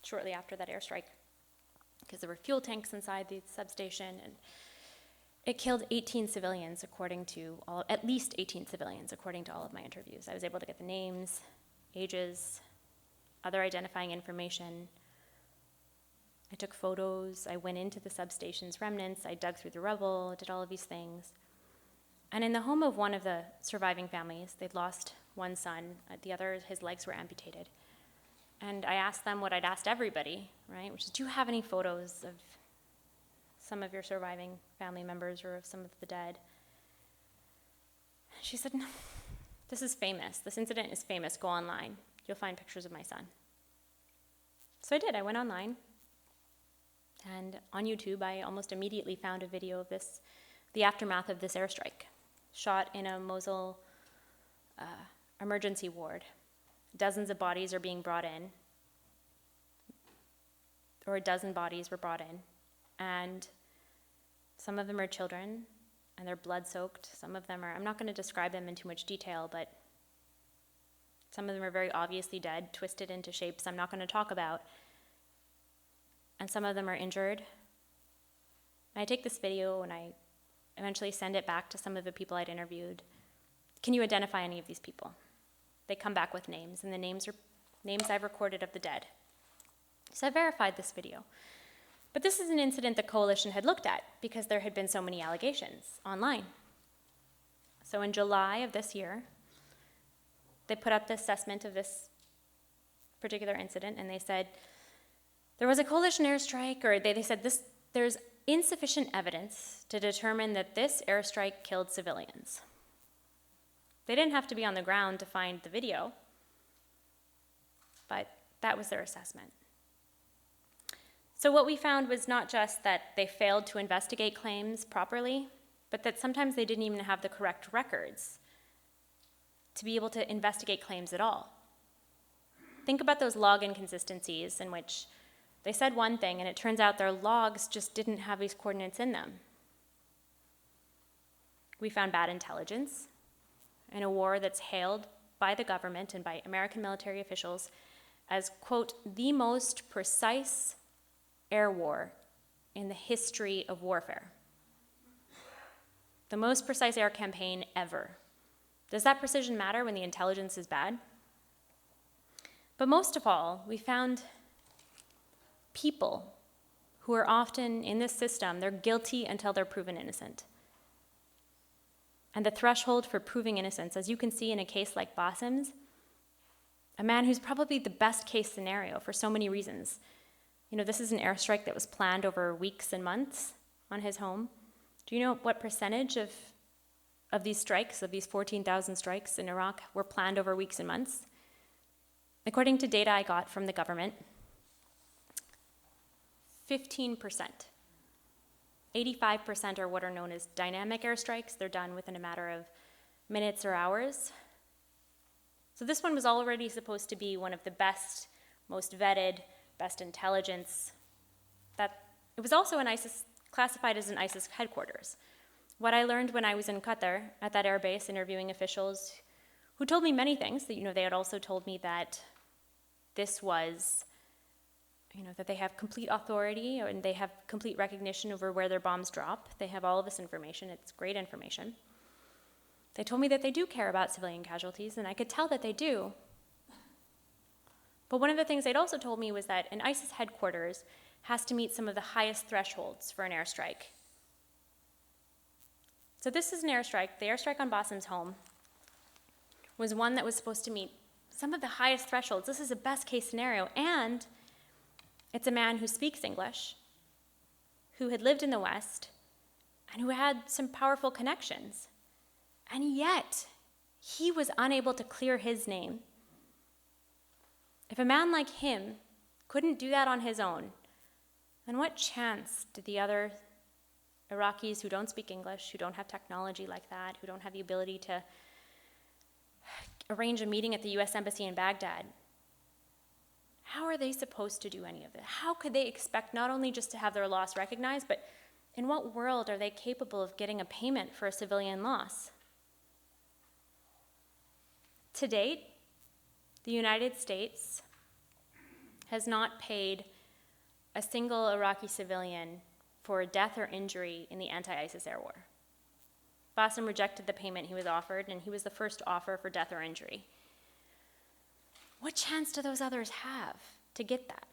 shortly after that airstrike, because there were fuel tanks inside the substation, and it killed 18 civilians, at least 18 civilians, according to all of my interviews. I was able to get the names. ages, other identifying information. I took photos, I went into the substation's remnants, I dug through the rubble, did all of these things. And in the home of one of the surviving families, they'd lost one son, the other, his legs were amputated. And I asked them what I'd asked everybody, right, which is, do you have any photos of some of your surviving family members or of some of the dead? She said, no, this is famous. This incident is famous. Go online. You'll find pictures of my son. So I did. I went online. And on YouTube, I almost immediately found a video of this, the aftermath of this airstrike, shot in a Mosul emergency ward. Dozens of bodies are being brought in, or a dozen bodies were brought in, and some of them are children, and they're blood-soaked. Some of them are, I'm not going to describe them in too much detail, but some of them are very obviously dead, twisted into shapes I'm not going to talk about, and some of them are injured. And I take this video and I eventually send it back to some of the people I'd interviewed. Can you identify any of these people? They come back with names, and the names are names I've recorded of the dead. So I verified this video. But this is an incident the coalition had looked at because there had been so many allegations online. So in July of this year, they put up the assessment of this particular incident, and they said, there was a coalition airstrike, or they said there's insufficient evidence to determine that this airstrike killed civilians. They didn't have to be on the ground to find the video, but that was their assessment. So what we found was not just that they failed to investigate claims properly, but that sometimes they didn't even have the correct records to be able to investigate claims at all. Think about those log inconsistencies in which they said one thing, and it turns out their logs just didn't have these coordinates in them. We found bad intelligence in a war that's hailed by the government and by American military officials as, quote, the most precise air war in the history of warfare. The most precise air campaign ever. Does that precision matter when the intelligence is bad? But most of all, we found people who are often in this system, they're guilty until they're proven innocent. And the threshold for proving innocence, as you can see in a case like Bassam's, a man who's probably the best case scenario for so many reasons. You know, this is an airstrike that was planned over weeks and months on his home. Do you know what percentage of these strikes, of these 14,000 strikes in Iraq, were planned over weeks and months? According to data I got from the government, 15%. 85% are what are known as dynamic airstrikes. They're done within a matter of minutes or hours. So this one was already supposed to be one of the best, most vetted, best intelligence. It was also classified as an ISIS headquarters. What I learned when I was in Qatar at that air base interviewing officials who told me many things, that they had also told me that this was, that they have complete authority and they have complete recognition over where their bombs drop. They have all of this information. It's great information. They told me that they do care about civilian casualties, and I could tell that they do. But one of the things they'd also told me was that an ISIS headquarters has to meet some of the highest thresholds for an airstrike. So this is an airstrike. The airstrike on Bassam's home was one that was supposed to meet some of the highest thresholds. This is a best case scenario, and it's a man who speaks English, who had lived in the West, and who had some powerful connections. And yet, he was unable to clear his name. If a man like him couldn't do that on his own, then what chance did the other Iraqis who don't speak English, who don't have technology like that, who don't have the ability to arrange a meeting at the US Embassy in Baghdad, how are they supposed to do any of this? How could they expect not only just to have their loss recognized, but in what world are they capable of getting a payment for a civilian loss? To date, the United States has not paid a single Iraqi civilian for a death or injury in the anti-ISIS air war. Bassam rejected the payment he was offered, and he was the first to offer for death or injury. what chance do those others have to get that?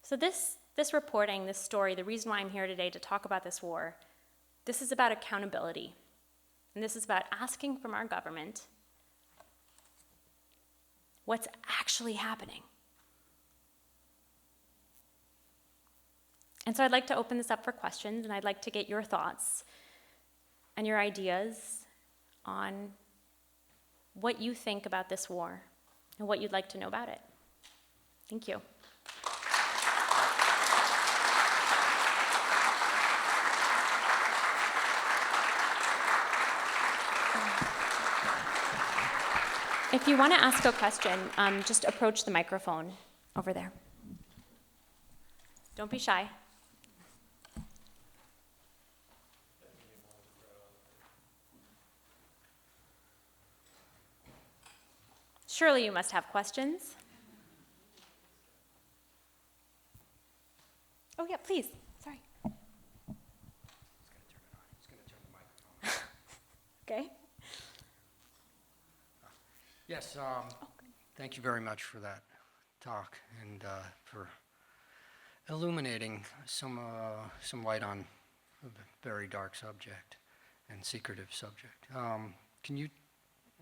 So this reporting, this story, the reason why I'm here today to talk about this war, this is about accountability. And this is about asking from our government what's actually happening. And so I'd like to open this up for questions, and I'd like to get your thoughts and your ideas on what you think about this war and what you'd like to know about it. Thank you. If you want to ask a question, just approach the microphone over there. Don't be shy. Surely you must have questions. Oh yeah, please. Sorry. He's going to turn the microphone. Okay. Yes, thank you very much for that talk and for illuminating some light on a very dark subject and secretive subject. Can you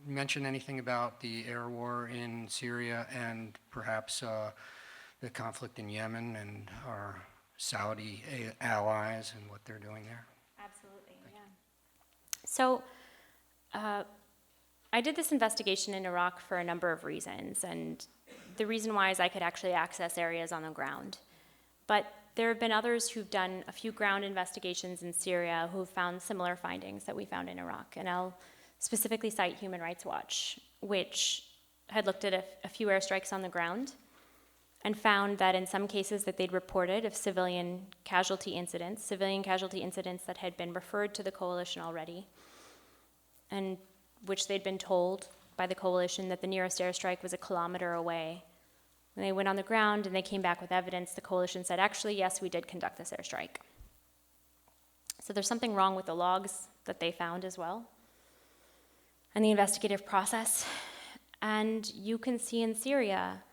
mention anything about the air war in Syria and perhaps the conflict in Yemen and our Saudi allies and what they're doing there? Absolutely, yeah. So I did this investigation in Iraq for a number of reasons, and the reason why is I could actually access areas on the ground. But there have been others who've done a few ground investigations in Syria who've found similar findings that we found in Iraq, and I'll specifically cite Human Rights Watch, which had looked at a few airstrikes on the ground and found that in some cases that they'd reported of civilian casualty incidents that had been referred to the coalition already, and which they'd been told by the coalition that the nearest airstrike was 1 kilometer away. When they went on the ground and they came back with evidence, the coalition said, actually, yes, we did conduct this airstrike. So there's something wrong with the logs that they found as well, and the investigative process. And you can see in Syria,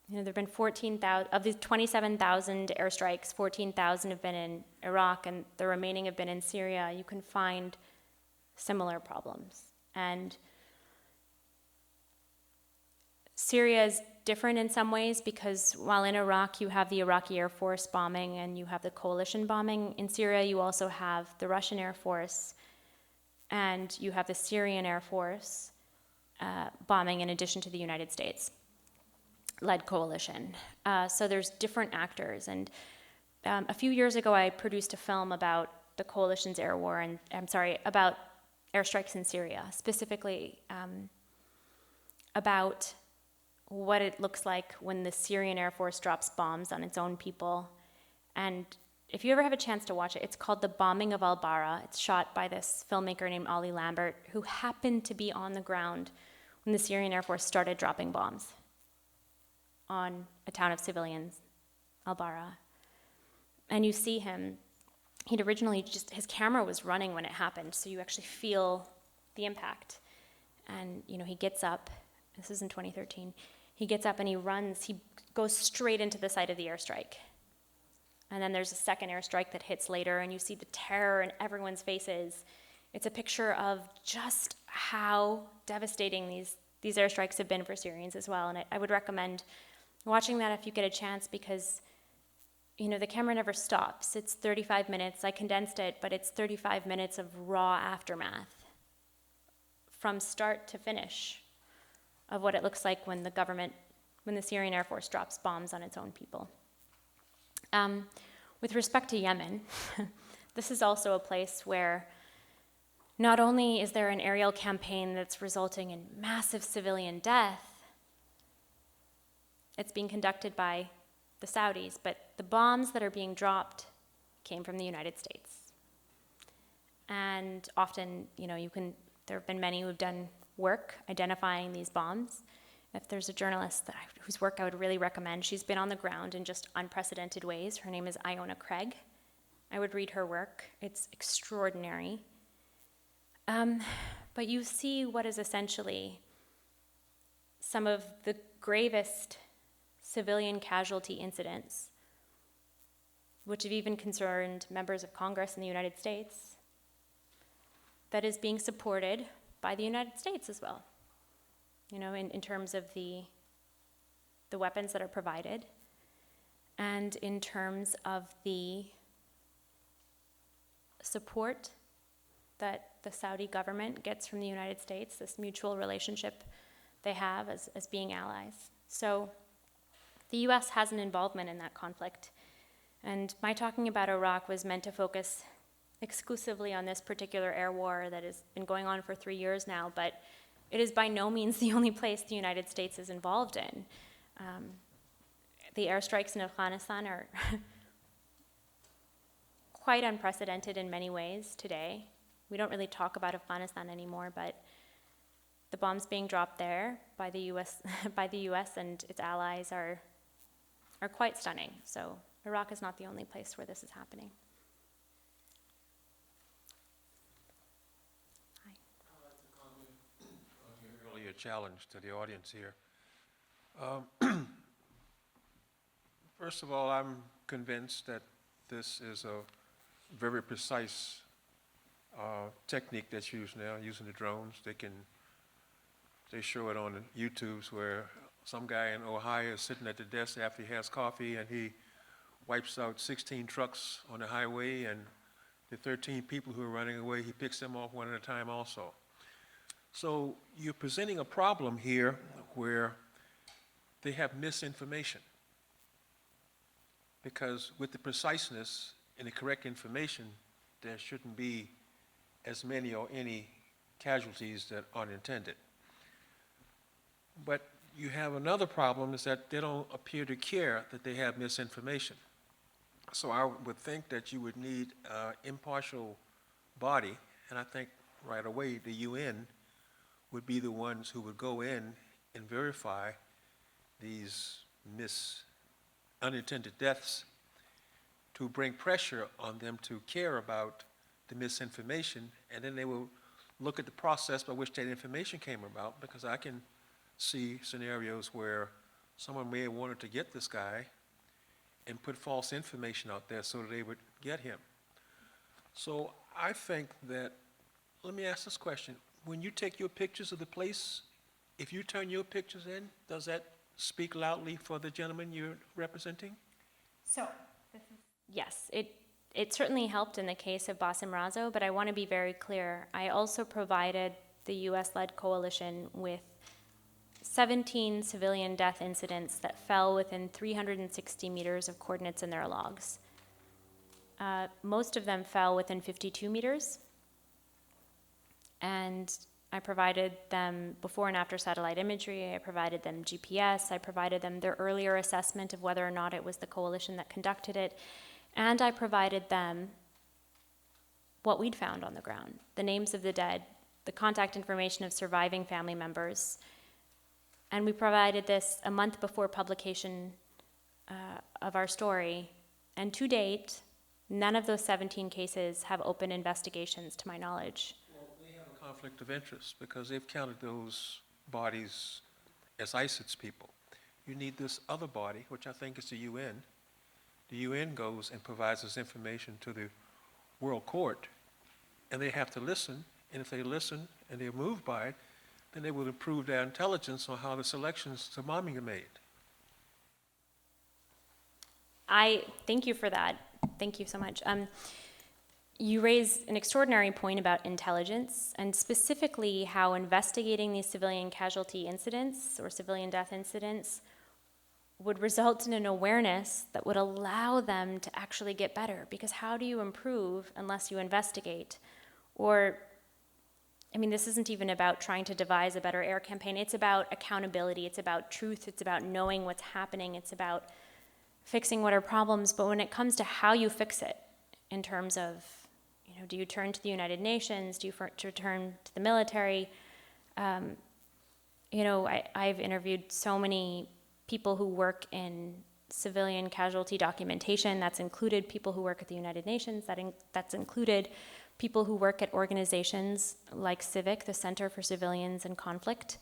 there have been 14,000, of these 27,000 airstrikes, 14,000 have been in Iraq, and the remaining have been in Syria. You can find similar problems. And Syria is different in some ways because while in Iraq you have the Iraqi Air Force bombing and you have the coalition bombing, in Syria you also have the Russian Air Force and you have the Syrian Air Force bombing in addition to the United States-led coalition. So there's different actors. And a few years ago I produced a film about the coalition's air war, and about airstrikes in Syria, specifically about what it looks like when the Syrian Air Force drops bombs on its own people. And if you ever have a chance to watch it, it's called The Bombing of Al-Bara. It's shot by this filmmaker named Ali Lambert, who happened to be on the ground when the Syrian Air Force started dropping bombs on a town of civilians, Al-Bara. And you see him, he'd originally his camera was running when it happened, so you actually feel the impact. And, he gets up, this is in 2013, he gets up and he runs, he goes straight into the site of the airstrike. And then there's a second airstrike that hits later, and you see the terror in everyone's faces. It's a picture of just how devastating these airstrikes have been for Syrians as well. And I would recommend watching that if you get a chance, because the camera never stops. It's 35 minutes. I condensed it, but it's 35 minutes of raw aftermath from start to finish of what it looks like when the Syrian Air Force drops bombs on its own people. With respect to Yemen, this is also a place where not only is there an aerial campaign that's resulting in massive civilian death, it's being conducted by the Saudis, but the bombs that are being dropped came from the United States. And often, there have been many who have done work identifying these bombs. If there's a journalist whose work I would really recommend, she's been on the ground in just unprecedented ways. Her name is Iona Craig. I would read her work. It's extraordinary. But you see what is essentially some of the gravest civilian casualty incidents, which have even concerned members of Congress in the United States, that is being supported by the United States as well. You know, in terms of the weapons that are provided, and in terms of the support that the Saudi government gets from the United States, this mutual relationship they have as being allies. So the US has an involvement in that conflict. And my talking about Iraq was meant to focus exclusively on this particular air war that has been going on for 3 years now, but it is by no means the only place the United States is involved in. The airstrikes in Afghanistan are quite unprecedented in many ways today. We don't really talk about Afghanistan anymore, but the bombs being dropped there by the US, by the US and its allies are quite stunning. So Iraq is not the only place where this is happening. Hi. I'd like to comment on your earlier challenge to the audience here. First of all, I'm convinced that this is a very precise technique that's used now, using the drones. They show it on YouTubes where some guy in Ohio is sitting at the desk after he has coffee and he wipes out 16 trucks on the highway, and the 13 people who are running away, he picks them off one at a time also. So you're presenting a problem here where they have misinformation, because with the preciseness and the correct information, there shouldn't be as many or any casualties that aren't intended. But you have another problem, is that they don't appear to care that they have misinformation. So I would think that you would need an impartial body, and I think right away the UN would be the ones who would go in and verify these unintended deaths, to bring pressure on them to care about the misinformation, and then they will look at the process by which that information came about, because I can see scenarios where someone may have wanted to get this guy and put false information out there so that they would get him. So I think that, let me ask this question. When you take your pictures of the place, if you turn your pictures in, does that speak loudly for the gentleman you're representing? So, yes, it certainly helped in the case of Bassam Razo, but I want to be very clear. I also provided the US-led coalition with 17 civilian death incidents that fell within 360 meters of coordinates in their logs. Most of them fell within 52 meters, and I provided them before and after satellite imagery, I provided them GPS, I provided them their earlier assessment of whether or not it was the coalition that conducted it, and I provided them what we'd found on the ground, the names of the dead, the contact information of surviving family members. And we provided this a month before publication of our story. And to date, none of those 17 cases have open investigations, to my knowledge. Well, they have a conflict of interest because they've counted those bodies as ISIS people. You need this other body, which I think is the UN. The UN goes and provides this information to the World Court, and they have to listen. And if they listen and they're moved by it, then they will improve their intelligence on how the selections to bombing are made. I thank you for that. Thank you so much. You raise an extraordinary point about intelligence, and specifically how investigating these civilian casualty incidents or civilian death incidents would result in an awareness that would allow them to actually get better. Because how do you improve unless you investigate? Or, I mean, this isn't even about trying to devise a better air campaign. It's about accountability. It's about truth. It's about knowing what's happening. It's about fixing what are problems. But when it comes to how you fix it, in terms of, you know, do you turn to the United Nations? Do you turn to the military? You know, I've interviewed so many people who work in civilian casualty documentation. That's included people who work at the United Nations. That's included people who work at organizations like CIVIC, the Center for Civilians in Conflict.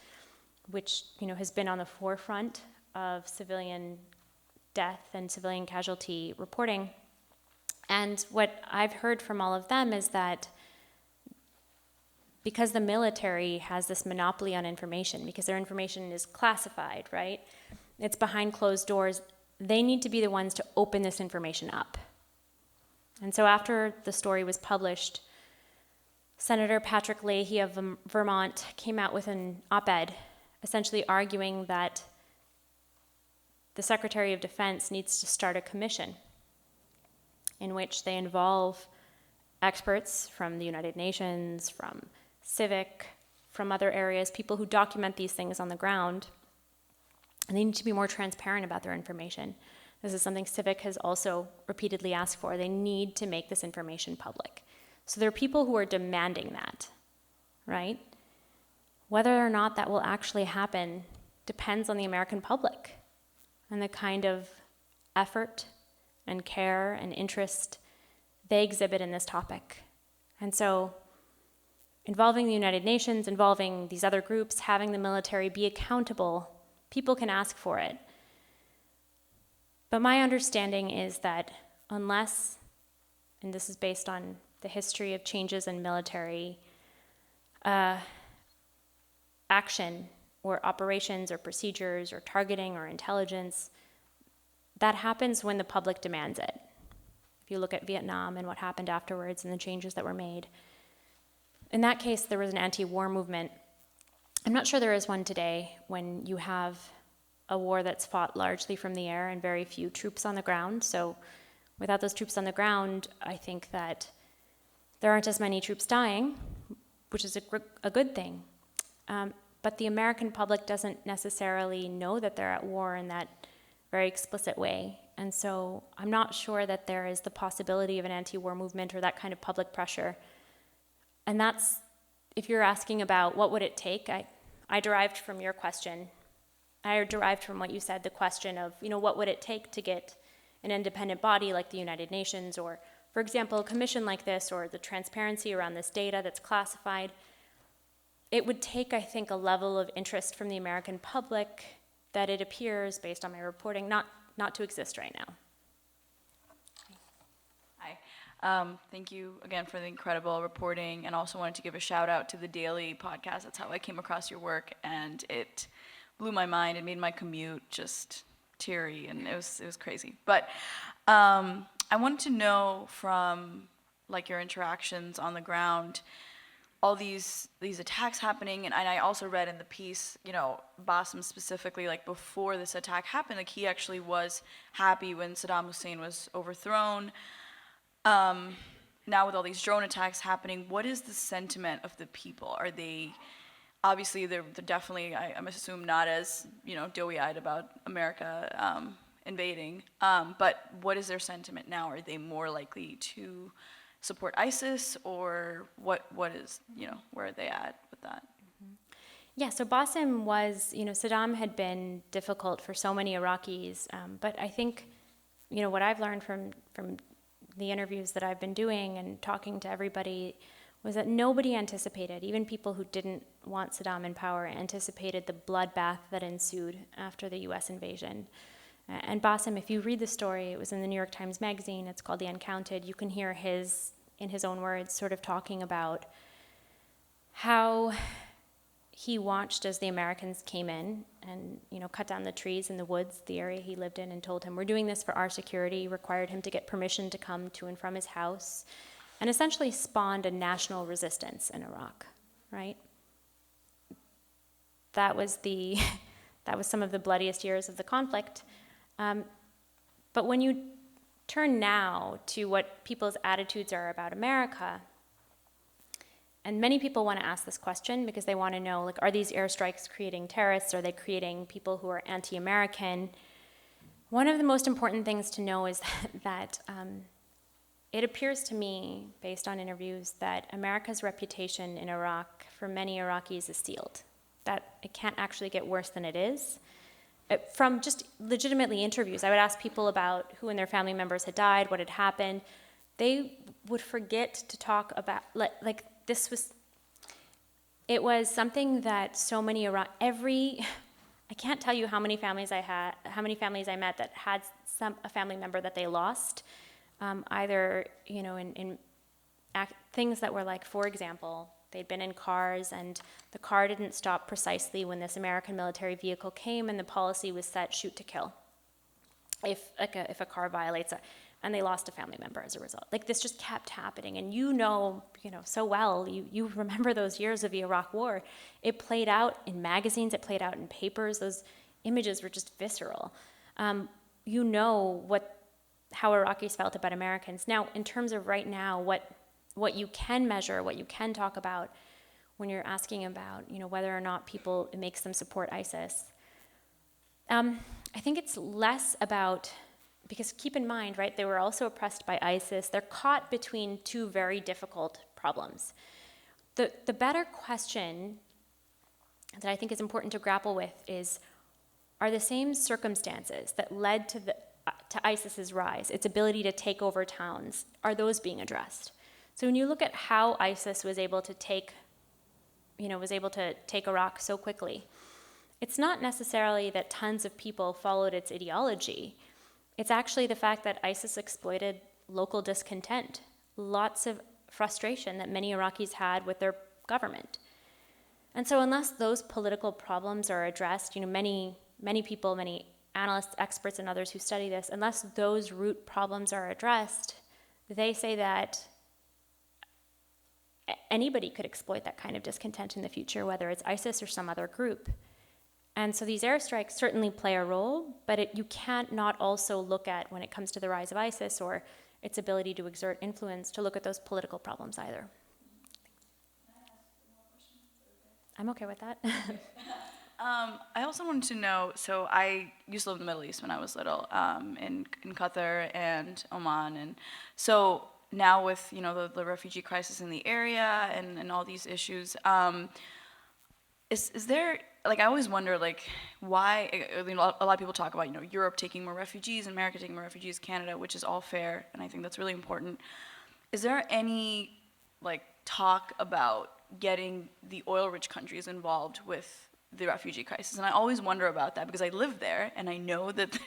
which has been on the forefront of civilian death and civilian casualty reporting. And what I've heard from all of them is that because the military has this monopoly on information, because their information is classified, right? It's behind closed doors. They need to be the ones to open this information up. And so after the story was published, Senator Patrick Leahy of Vermont came out with an op-ed essentially arguing that the Secretary of Defense needs to start a commission in which they involve experts from the United Nations, from Civic, from other areas, people who document these things on the ground, and they need to be more transparent about their information. This is something Civic has also repeatedly asked for. They need to make this information public. So there are people who are demanding that, right? Whether or not that will actually happen depends on the American public and the kind of effort and care and interest they exhibit in this topic. And so involving the United Nations, involving these other groups, having the military be accountable, people can ask for it. But my understanding is that unless, and this is based on the history of changes in military action or operations or procedures or targeting or intelligence, that happens when the public demands it. If you look at Vietnam and what happened afterwards and the changes that were made. In that case, there was an anti-war movement. I'm not sure there is one today when you have a war that's fought largely from the air and very few troops on the ground. So without those troops on the ground, I think that there aren't as many troops dying, which is a good thing. But the American public doesn't necessarily know that they're at war in that very explicit way. And so I'm not sure that there is the possibility of an anti-war movement or that kind of public pressure. And that's, if you're asking about what would it take, I derived from your question. I derived from what you said, the question of, what would it take to get an independent body like the United Nations, or, for example, a commission like this, or the transparency around this data that's classified. It would take, I think, a level of interest from the American public that it appears, based on my reporting, not to exist right now. Hi. Thank you again for the incredible reporting, and also wanted to give a shout out to the Daily podcast. That's how I came across your work, and it blew my mind. It made my commute just teary, and it was crazy. But I wanted to know from your interactions on the ground, all these attacks happening, and I also read in the piece, Bassam specifically, before this attack happened, he actually was happy when Saddam Hussein was overthrown. Now with all these drone attacks happening, what is the sentiment of the people? Are they, obviously they're definitely, I'm assume not as, doughy-eyed about America invading, but what is their sentiment now? Are they more likely to support ISIS, or what is, where are they at with that? Yeah, so Bassam was, Saddam had been difficult for so many Iraqis, but I think, what I've learned from the interviews that I've been doing and talking to everybody was that nobody anticipated, even people who didn't want Saddam in power, anticipated the bloodbath that ensued after the US invasion. And Bassam, if you read the story, it was in the New York Times Magazine, it's called the Uncounted, you can hear in his own words, sort of talking about how he watched as the Americans came in and, cut down the trees in the woods, the area he lived in, and told him, we're doing this for our security, required him to get permission to come to and from his house, and essentially spawned a national resistance in Iraq, right? That was some of the bloodiest years of the conflict. But when you turn now to what people's attitudes are about America, and many people want to ask this question because they want to know, are these airstrikes creating terrorists? Are they creating people who are anti-American? One of the most important things to know is that it appears to me, based on interviews, that America's reputation in Iraq for many Iraqis is sealed, that it can't actually get worse than it is. From just legitimately interviews, I would ask people about who in their family members had died, what had happened. They would forget to talk about, It was something that so many I can't tell you how many families I met that had a family member that they lost, either, in things that were like, for example, they'd been in cars and the car didn't stop precisely when this American military vehicle came, and the policy was set shoot to kill if a car violates it, and they lost a family member as a result. Like, this just kept happening, and so well, you remember those years of the Iraq War. It played out in magazines, it played out in papers. Those images were just visceral. How Iraqis felt about Americans. Now, in terms of right now, what you can measure, what you can talk about when you're asking about, whether or not it makes them support ISIS, I think it's less about, because keep in mind, right, they were also oppressed by ISIS. They're caught between two very difficult problems. The better question that I think is important to grapple with is, are the same circumstances that led to ISIS's rise, its ability to take over towns, are those being addressed? So when you look at how ISIS was able to take Iraq so quickly, it's not necessarily that tons of people followed its ideology. It's actually the fact that ISIS exploited local discontent, lots of frustration that many Iraqis had with their government. And so unless those political problems are addressed, many people, many analysts, experts, and others who study this, unless those root problems are addressed, they say that anybody could exploit that kind of discontent in the future, whether it's ISIS or some other group. And so these airstrikes certainly play a role, but you can't not also look at, when it comes to the rise of ISIS or its ability to exert influence, to look at those political problems either. I'm okay with that. I also wanted to know, so I used to live in the Middle East when I was little, in Qatar and Oman, and so now with the refugee crisis in the area and all these issues, is there, like, I always wonder, like, why, a lot of people talk about, Europe taking more refugees, America taking more refugees, Canada, which is all fair, and I think that's really important. Is there any, talk about getting the oil-rich countries involved with the refugee crisis? And I always wonder about that because I live there and I know that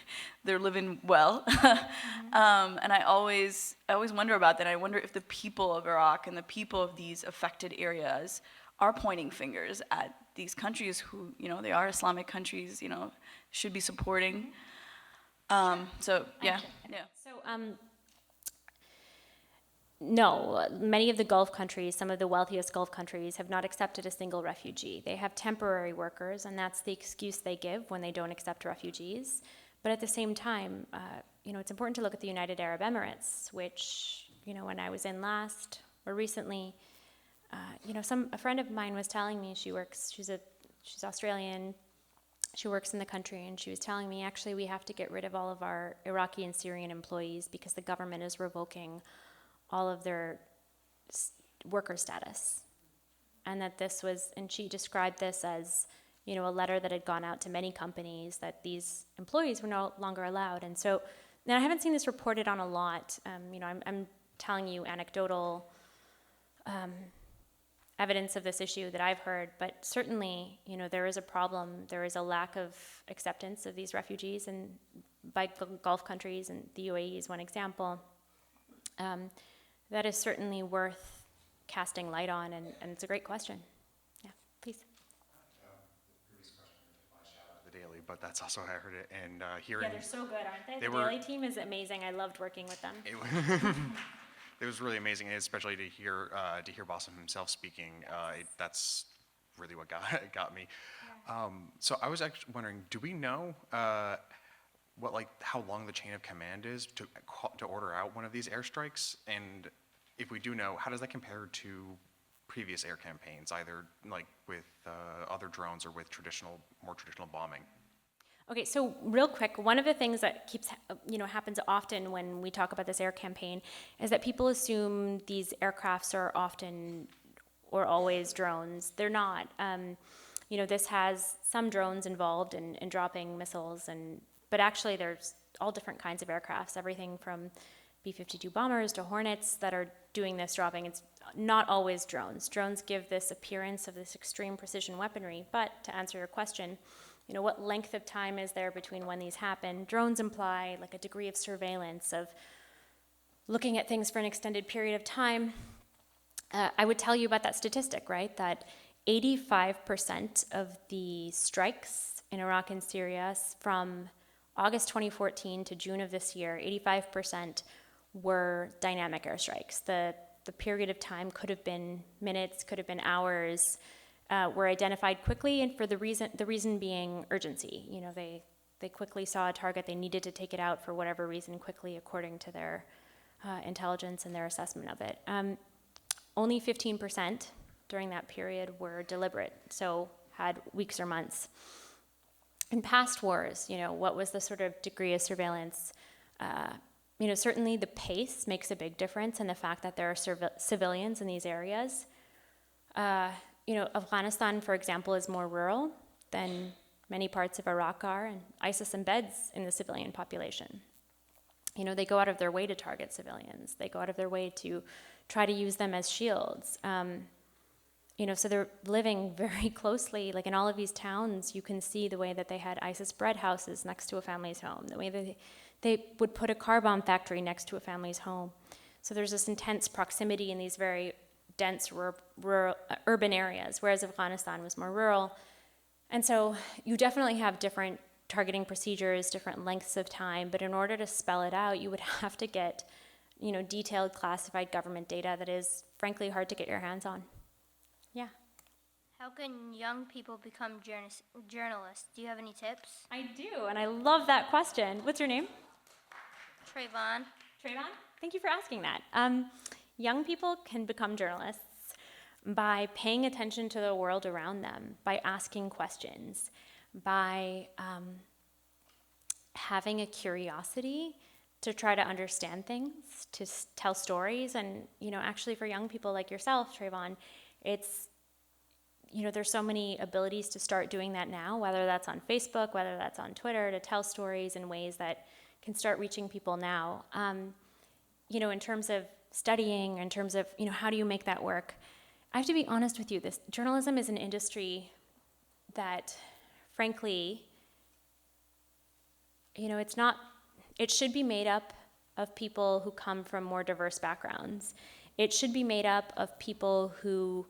they're living well. And I always wonder about that. I wonder if the people of Iraq and the people of these affected areas are pointing fingers at these countries who, they are Islamic countries, should be supporting. So, yeah. No, many of the Gulf countries, some of the wealthiest Gulf countries, have not accepted a single refugee. They have temporary workers, and that's the excuse they give when they don't accept refugees. But at the same time, it's important to look at the United Arab Emirates, which, when I was in last or recently, a friend of mine was telling me she's Australian, she works in the country, and she was telling me, actually, we have to get rid of all of our Iraqi and Syrian employees because the government is revoking all of their worker status. And that and she described this as, a letter that had gone out to many companies that these employees were no longer allowed. And so, now I haven't seen this reported on a lot. I'm telling you anecdotal evidence of this issue that I've heard, but certainly, there is a problem. There is a lack of acceptance of these refugees and by Gulf countries, and the UAE is one example. That is certainly worth casting light on, and it's a great question. Yeah, please. The previous question, I shout out to the Daily, but that's also how I heard it, and hearing. Yeah, they're so good, aren't they? They The were- Daily team is amazing. I loved working with them. It was really amazing, especially to hear Bassam himself speaking. That's really what got me. Yeah. So I was actually wondering, do we know how long the chain of command is to order out one of these airstrikes? And if we do know, how does that compare to previous air campaigns, either with other drones or with more traditional bombing? Okay, so real quick, one of the things that happens often when we talk about this air campaign is that people assume these aircrafts are often or always drones. They're not. This has some drones involved in dropping missiles, but actually there's all different kinds of aircrafts, everything from B-52 bombers to Hornets that are doing this dropping. It's not always drones. Drones give this appearance of this extreme precision weaponry, but to answer your question, what length of time is there between when these happen? Drones imply like a degree of surveillance, of looking at things for an extended period of time. I would tell you about that statistic, right? That 85% of the strikes in Iraq and Syria from August 2014 to June of this year, 85% were dynamic airstrikes. The period of time could have been minutes, could have been hours, were identified quickly, and for the reason being urgency. They quickly saw a target, they needed to take it out for whatever reason quickly according to their intelligence and their assessment of it. Only 15% during that period were deliberate, so had weeks or months. In past wars, what was the sort of degree of surveillance? Certainly the pace makes a big difference, and the fact that there are civilians in these areas. Afghanistan, for example, is more rural than many parts of Iraq are, and ISIS embeds in the civilian population. They go out of their way to target civilians. They go out of their way to try to use them as shields. So they're living very closely, like in all of these towns, you can see the way that they had ISIS bread houses next to a family's home, the way that they would put a car bomb factory next to a family's home. So there's this intense proximity in these very dense rural, urban areas, whereas Afghanistan was more rural. And so you definitely have different targeting procedures, different lengths of time, but in order to spell it out, you would have to get, detailed classified government data that is frankly hard to get your hands on. Yeah. How can young people become journalists? Do you have any tips? I do, and I love that question. What's your name? Trayvon. Trayvon? Thank you for asking that. Young people can become journalists by paying attention to the world around them, by asking questions, by having a curiosity to try to understand things, to tell stories. And, actually for young people like yourself, Trayvon, it's, there's so many abilities to start doing that now, whether that's on Facebook, whether that's on Twitter, to tell stories in ways that can start reaching people now. In terms of studying, in terms of, how do you make that work? I have to be honest with you, journalism is an industry that, frankly, it should be made up of people who come from more diverse backgrounds. It should be made up of people who,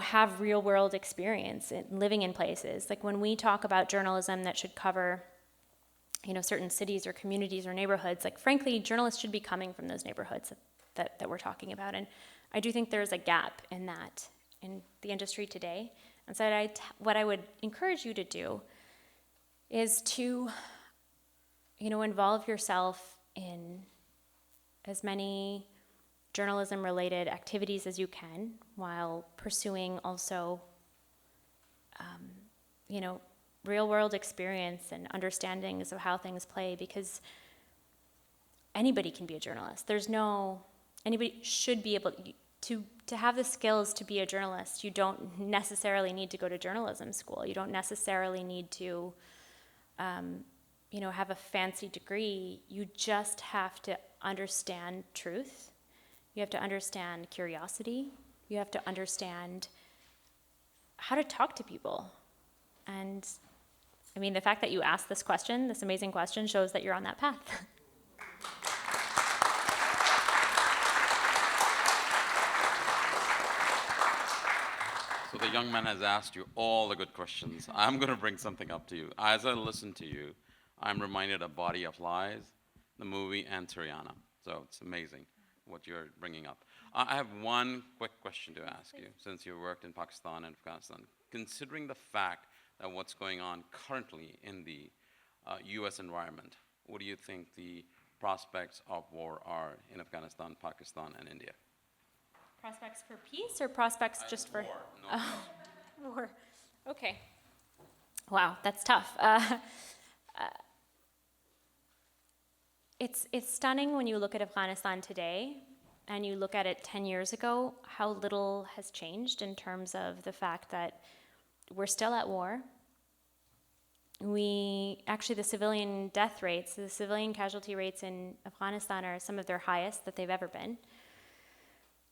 have real world experience in living in places. Like when we talk about journalism that should cover, certain cities or communities or neighborhoods, like frankly, journalists should be coming from those neighborhoods that we're talking about. And I do think there's a gap in that in the industry today. And so what I would encourage you to do is to, involve yourself in as many journalism-related activities as you can, while pursuing also, real-world experience and understandings of how things play, because anybody can be a journalist. Anybody should be able to have the skills to be a journalist. You don't necessarily need to go to journalism school. You don't necessarily need to, have a fancy degree. You just have to understand truth. You have to understand curiosity. You have to understand how to talk to people. And the fact that you asked this question, this amazing question, shows that you're on that path. So the young man has asked you all the good questions. I'm going to bring something up to you. As I listen to you, I'm reminded of Body of Lies, the movie, and Tariana. So it's amazing what you're bringing up. I have one quick question to ask you, since you worked in Pakistan and Afghanistan. Considering the fact that what's going on currently in the U.S. environment, what do you think the prospects of war are in Afghanistan, Pakistan, and India? Prospects for peace or prospects just for war? No, war? Okay. Wow, that's tough. It's stunning when you look at Afghanistan today and you look at it 10 years ago, how little has changed in terms of the fact that we're still at war. The civilian death rates, the civilian casualty rates in Afghanistan are some of their highest that they've ever been.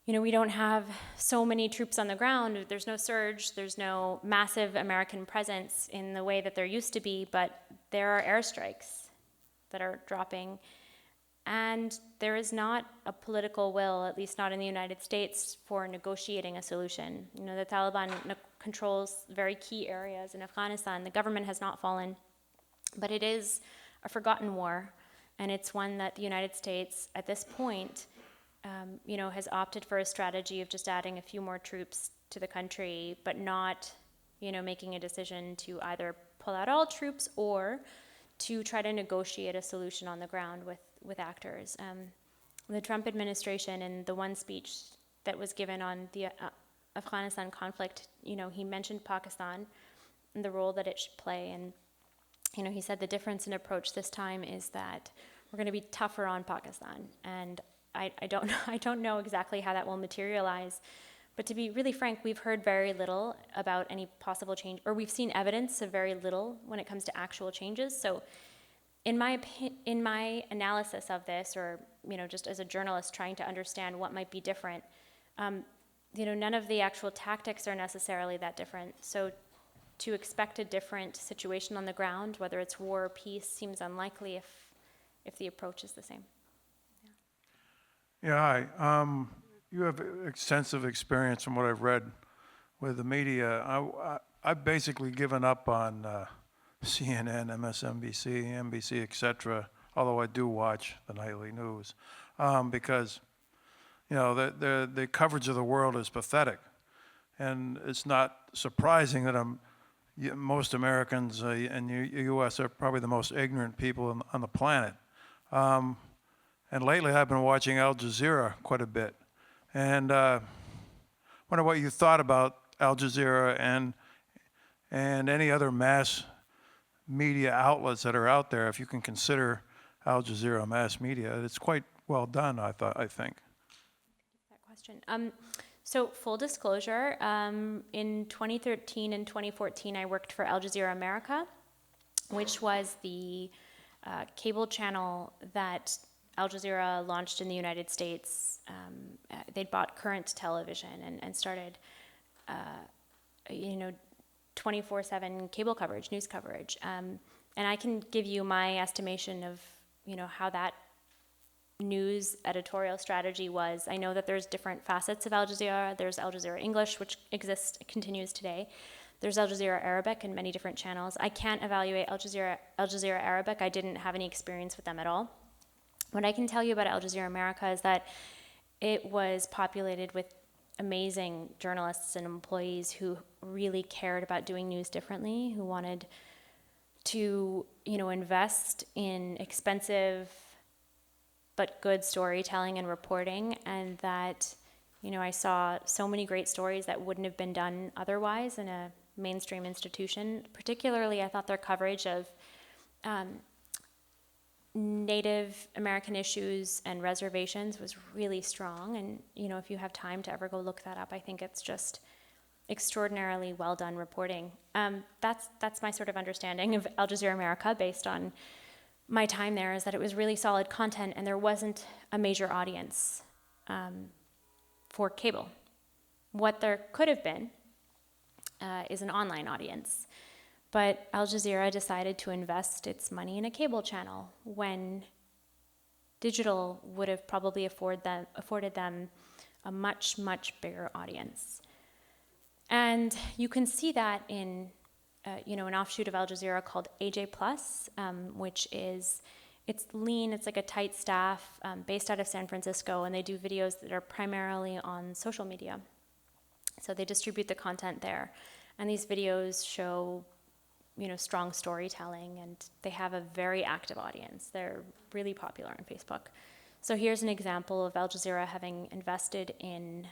we don't have so many troops on the ground. There's no surge, there's no massive American presence in the way that there used to be, but there are airstrikes that are dropping. And there is not a political will, at least not in the United States, for negotiating a solution. The Taliban controls very key areas in Afghanistan. The government has not fallen, but it is a forgotten war, and it's one that the United States, at this point, has opted for a strategy of just adding a few more troops to the country, but not, making a decision to either pull out all troops or to try to negotiate a solution on the ground with actors. The Trump administration, in the one speech that was given on the Afghanistan conflict, he mentioned Pakistan and the role that it should play. And, he said the difference in approach this time is that we're going to be tougher on Pakistan. And I don't know exactly how that will materialize. But to be really frank, we've heard very little about any possible change, or we've seen evidence of very little when it comes to actual changes. So in my analysis of this, or just as a journalist trying to understand what might be different, none of the actual tactics are necessarily that different. So to expect a different situation on the ground, whether it's war or peace, seems unlikely if the approach is the same. Yeah, hi. You have extensive experience from what I've read with the media. I've basically given up on CNN, MSNBC, NBC, etc., although I do watch the nightly news, because, the coverage of the world is pathetic. And it's not surprising that most Americans in the U.S. are probably the most ignorant people on the planet. And lately I've been watching Al Jazeera quite a bit. And wonder what you thought about Al Jazeera and any other mass media outlets that are out there, if you can consider Al Jazeera mass media. It's quite well done, I think. That question. So full disclosure, in 2013 and 2014, I worked for Al Jazeera America, which was the cable channel that Al Jazeera launched in the United States. They'd bought Current Television and started, 24/7 cable coverage, news coverage. And I can give you my estimation of, how that news editorial strategy was. I know that there's different facets of Al Jazeera. There's Al Jazeera English, which continues today. There's Al Jazeera Arabic and many different channels. I can't evaluate Al Jazeera Arabic. I didn't have any experience with them at all. What I can tell you about Al Jazeera America is that it was populated with amazing journalists and employees who really cared about doing news differently, who wanted to, invest in expensive but good storytelling and reporting, and that, I saw so many great stories that wouldn't have been done otherwise in a mainstream institution. Particularly, I thought their coverage of Native American issues and reservations was really strong. And, if you have time to ever go look that up, I think it's just extraordinarily well done reporting. That's my sort of understanding of Al Jazeera America based on my time there, is that it was really solid content and there wasn't a major audience for cable. What there could have been is an online audience. But Al Jazeera decided to invest its money in a cable channel when digital would have probably afforded them a much, much bigger audience. And you can see that in an offshoot of Al Jazeera called AJ Plus, which is, it's lean, it's like a tight staff based out of San Francisco, and they do videos that are primarily on social media. So they distribute the content there. And these videos show strong storytelling, and they have a very active audience. They're really popular on Facebook. So here's an example of Al Jazeera having invested in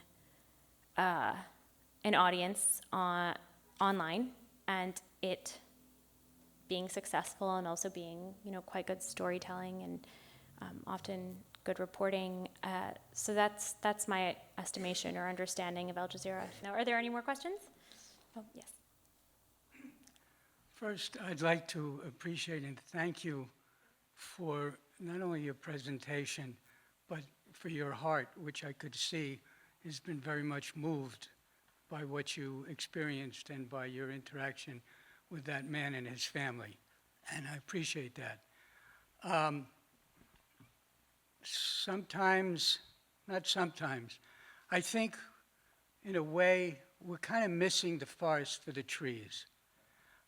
an audience online, and it being successful and also being, quite good storytelling and often good reporting. So that's my estimation or understanding of Al Jazeera. Now, are there any more questions? Oh, yes. First, I'd like to appreciate and thank you for not only your presentation, but for your heart, which I could see has been very much moved by what you experienced and by your interaction with that man and his family, and I appreciate that. Sometimes, not sometimes, I think in a way we're kind of missing the forest for the trees.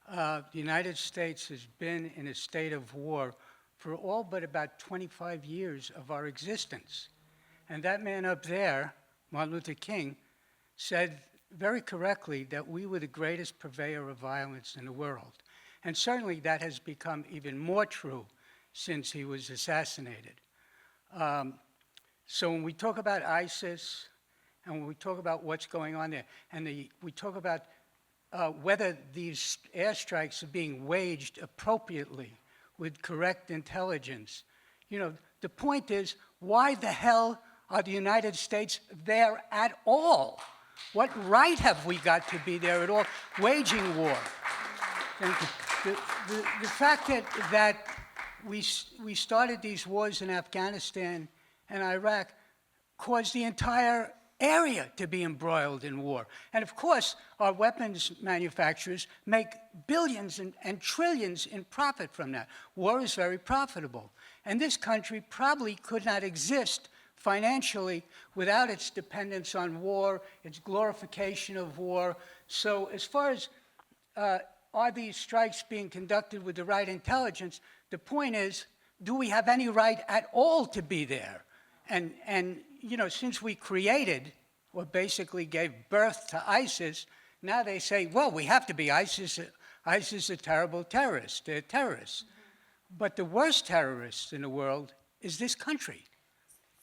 The United States has been in a state of war for all but about 25 years of our existence. And that man up there, Martin Luther King, said very correctly that we were the greatest purveyor of violence in the world. And certainly that has become even more true since he was assassinated. So when we talk about ISIS, and when we talk about what's going on there, and we talk about whether these airstrikes are being waged appropriately with correct intelligence, you know, the point is, why the hell are the United States there at all? What right have we got to be there at all, waging war? And the fact that we started these wars in Afghanistan and Iraq caused the entire area to be embroiled in war. And of course, our weapons manufacturers make billions and trillions in profit from that. War is very profitable. And this country probably could not exist financially without its dependence on war, its glorification of war. So as far as are these strikes being conducted with the right intelligence, the point is, do we have any right at all to be there? And you know, since we created, or basically gave birth to ISIS, now they say, well, we have to be ISIS. ISIS is a terrible terrorist. They're terrorists. But the worst terrorist in the world is this country.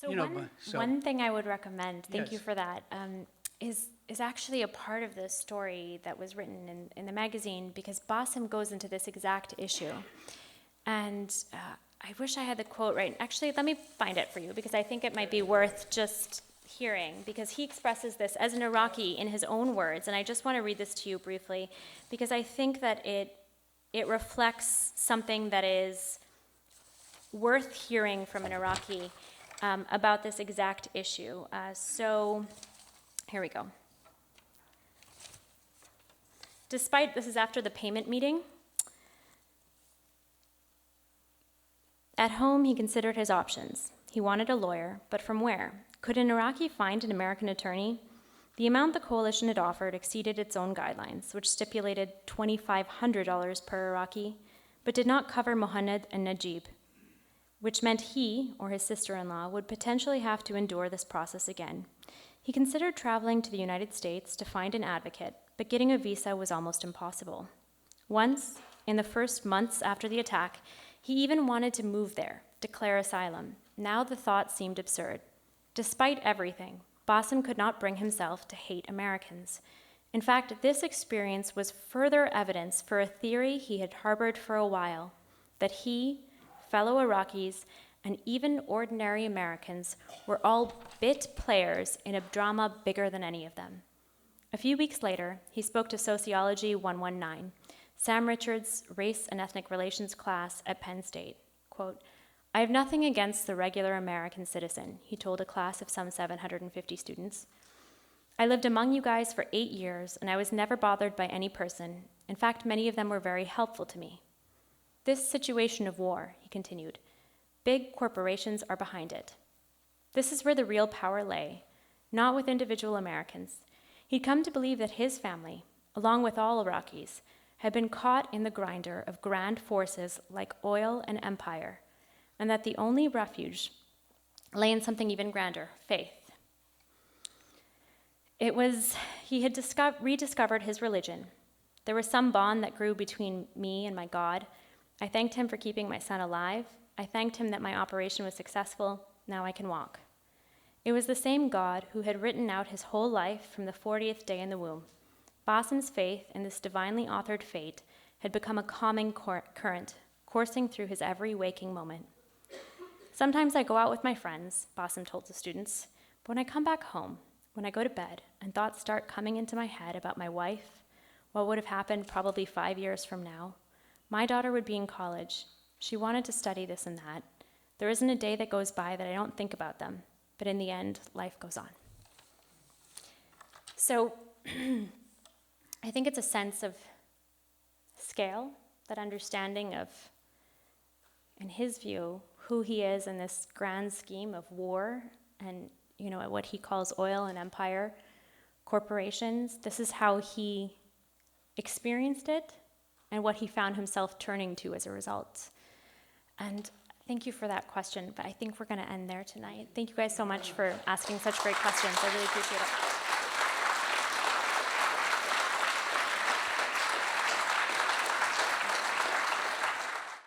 So, You know, one thing I would recommend, thank you Yes. for that, is actually a part of the story that was written in the magazine, because Bassam goes into this exact issue. And I wish I had the quote right. Actually, let me find it for you, because I think it might be worth just hearing, because he expresses this as an Iraqi in his own words, and I just want to read this to you briefly, because I think that it reflects something that is worth hearing from an Iraqi about this exact issue. So here we go. Despite, this is after the payment meeting. At home, he considered his options. He wanted a lawyer, but from where? Could an Iraqi find an American attorney? The amount the coalition had offered exceeded its own guidelines, which stipulated $2,500 per Iraqi, but did not cover Mohammed and Najib, which meant he, or his sister-in-law, would potentially have to endure this process again. He considered traveling to the United States to find an advocate, but getting a visa was almost impossible. Once, in the first months after the attack, he even wanted to move there, declare asylum. Now the thought seemed absurd. Despite everything, Bassam could not bring himself to hate Americans. In fact, this experience was further evidence for a theory he had harbored for a while, that he, fellow Iraqis, and even ordinary Americans were all bit players in a drama bigger than any of them. A few weeks later, he spoke to Sociology 119, Sam Richards' race and ethnic relations class at Penn State. Quote, "I have nothing against the regular American citizen," he told a class of some 750 students. "I lived among you guys for 8 years, and I was never bothered by any person. In fact, many of them were very helpful to me. This situation of war," he continued, "big corporations are behind it. This is where the real power lay, not with individual Americans. He'd come to believe that his family, along with all Iraqis, had been caught in the grinder of grand forces like oil and empire, and that the only refuge lay in something even grander, faith. He had rediscovered his religion. There was some bond that grew between me and my God. I thanked him for keeping my son alive. I thanked him that my operation was successful. Now I can walk. It was the same God who had written out his whole life from the 40th day in the womb. Bassam's faith in this divinely authored fate had become a calming current, coursing through his every waking moment. Sometimes I go out with my friends," Bassam told the students, "but when I come back home, when I go to bed, and thoughts start coming into my head about my wife, what would have happened probably 5 years from now, my daughter would be in college. She wanted to study this and that. There isn't a day that goes by that I don't think about them, but in the end, life goes on." So I think it's a sense of scale, that understanding of, in his view, who he is in this grand scheme of war and, you know, what he calls oil and empire corporations. This is how he experienced it and what he found himself turning to as a result. And thank you for that question, but I think we're going to end there tonight. Thank you guys so much for asking such great questions. I really appreciate it.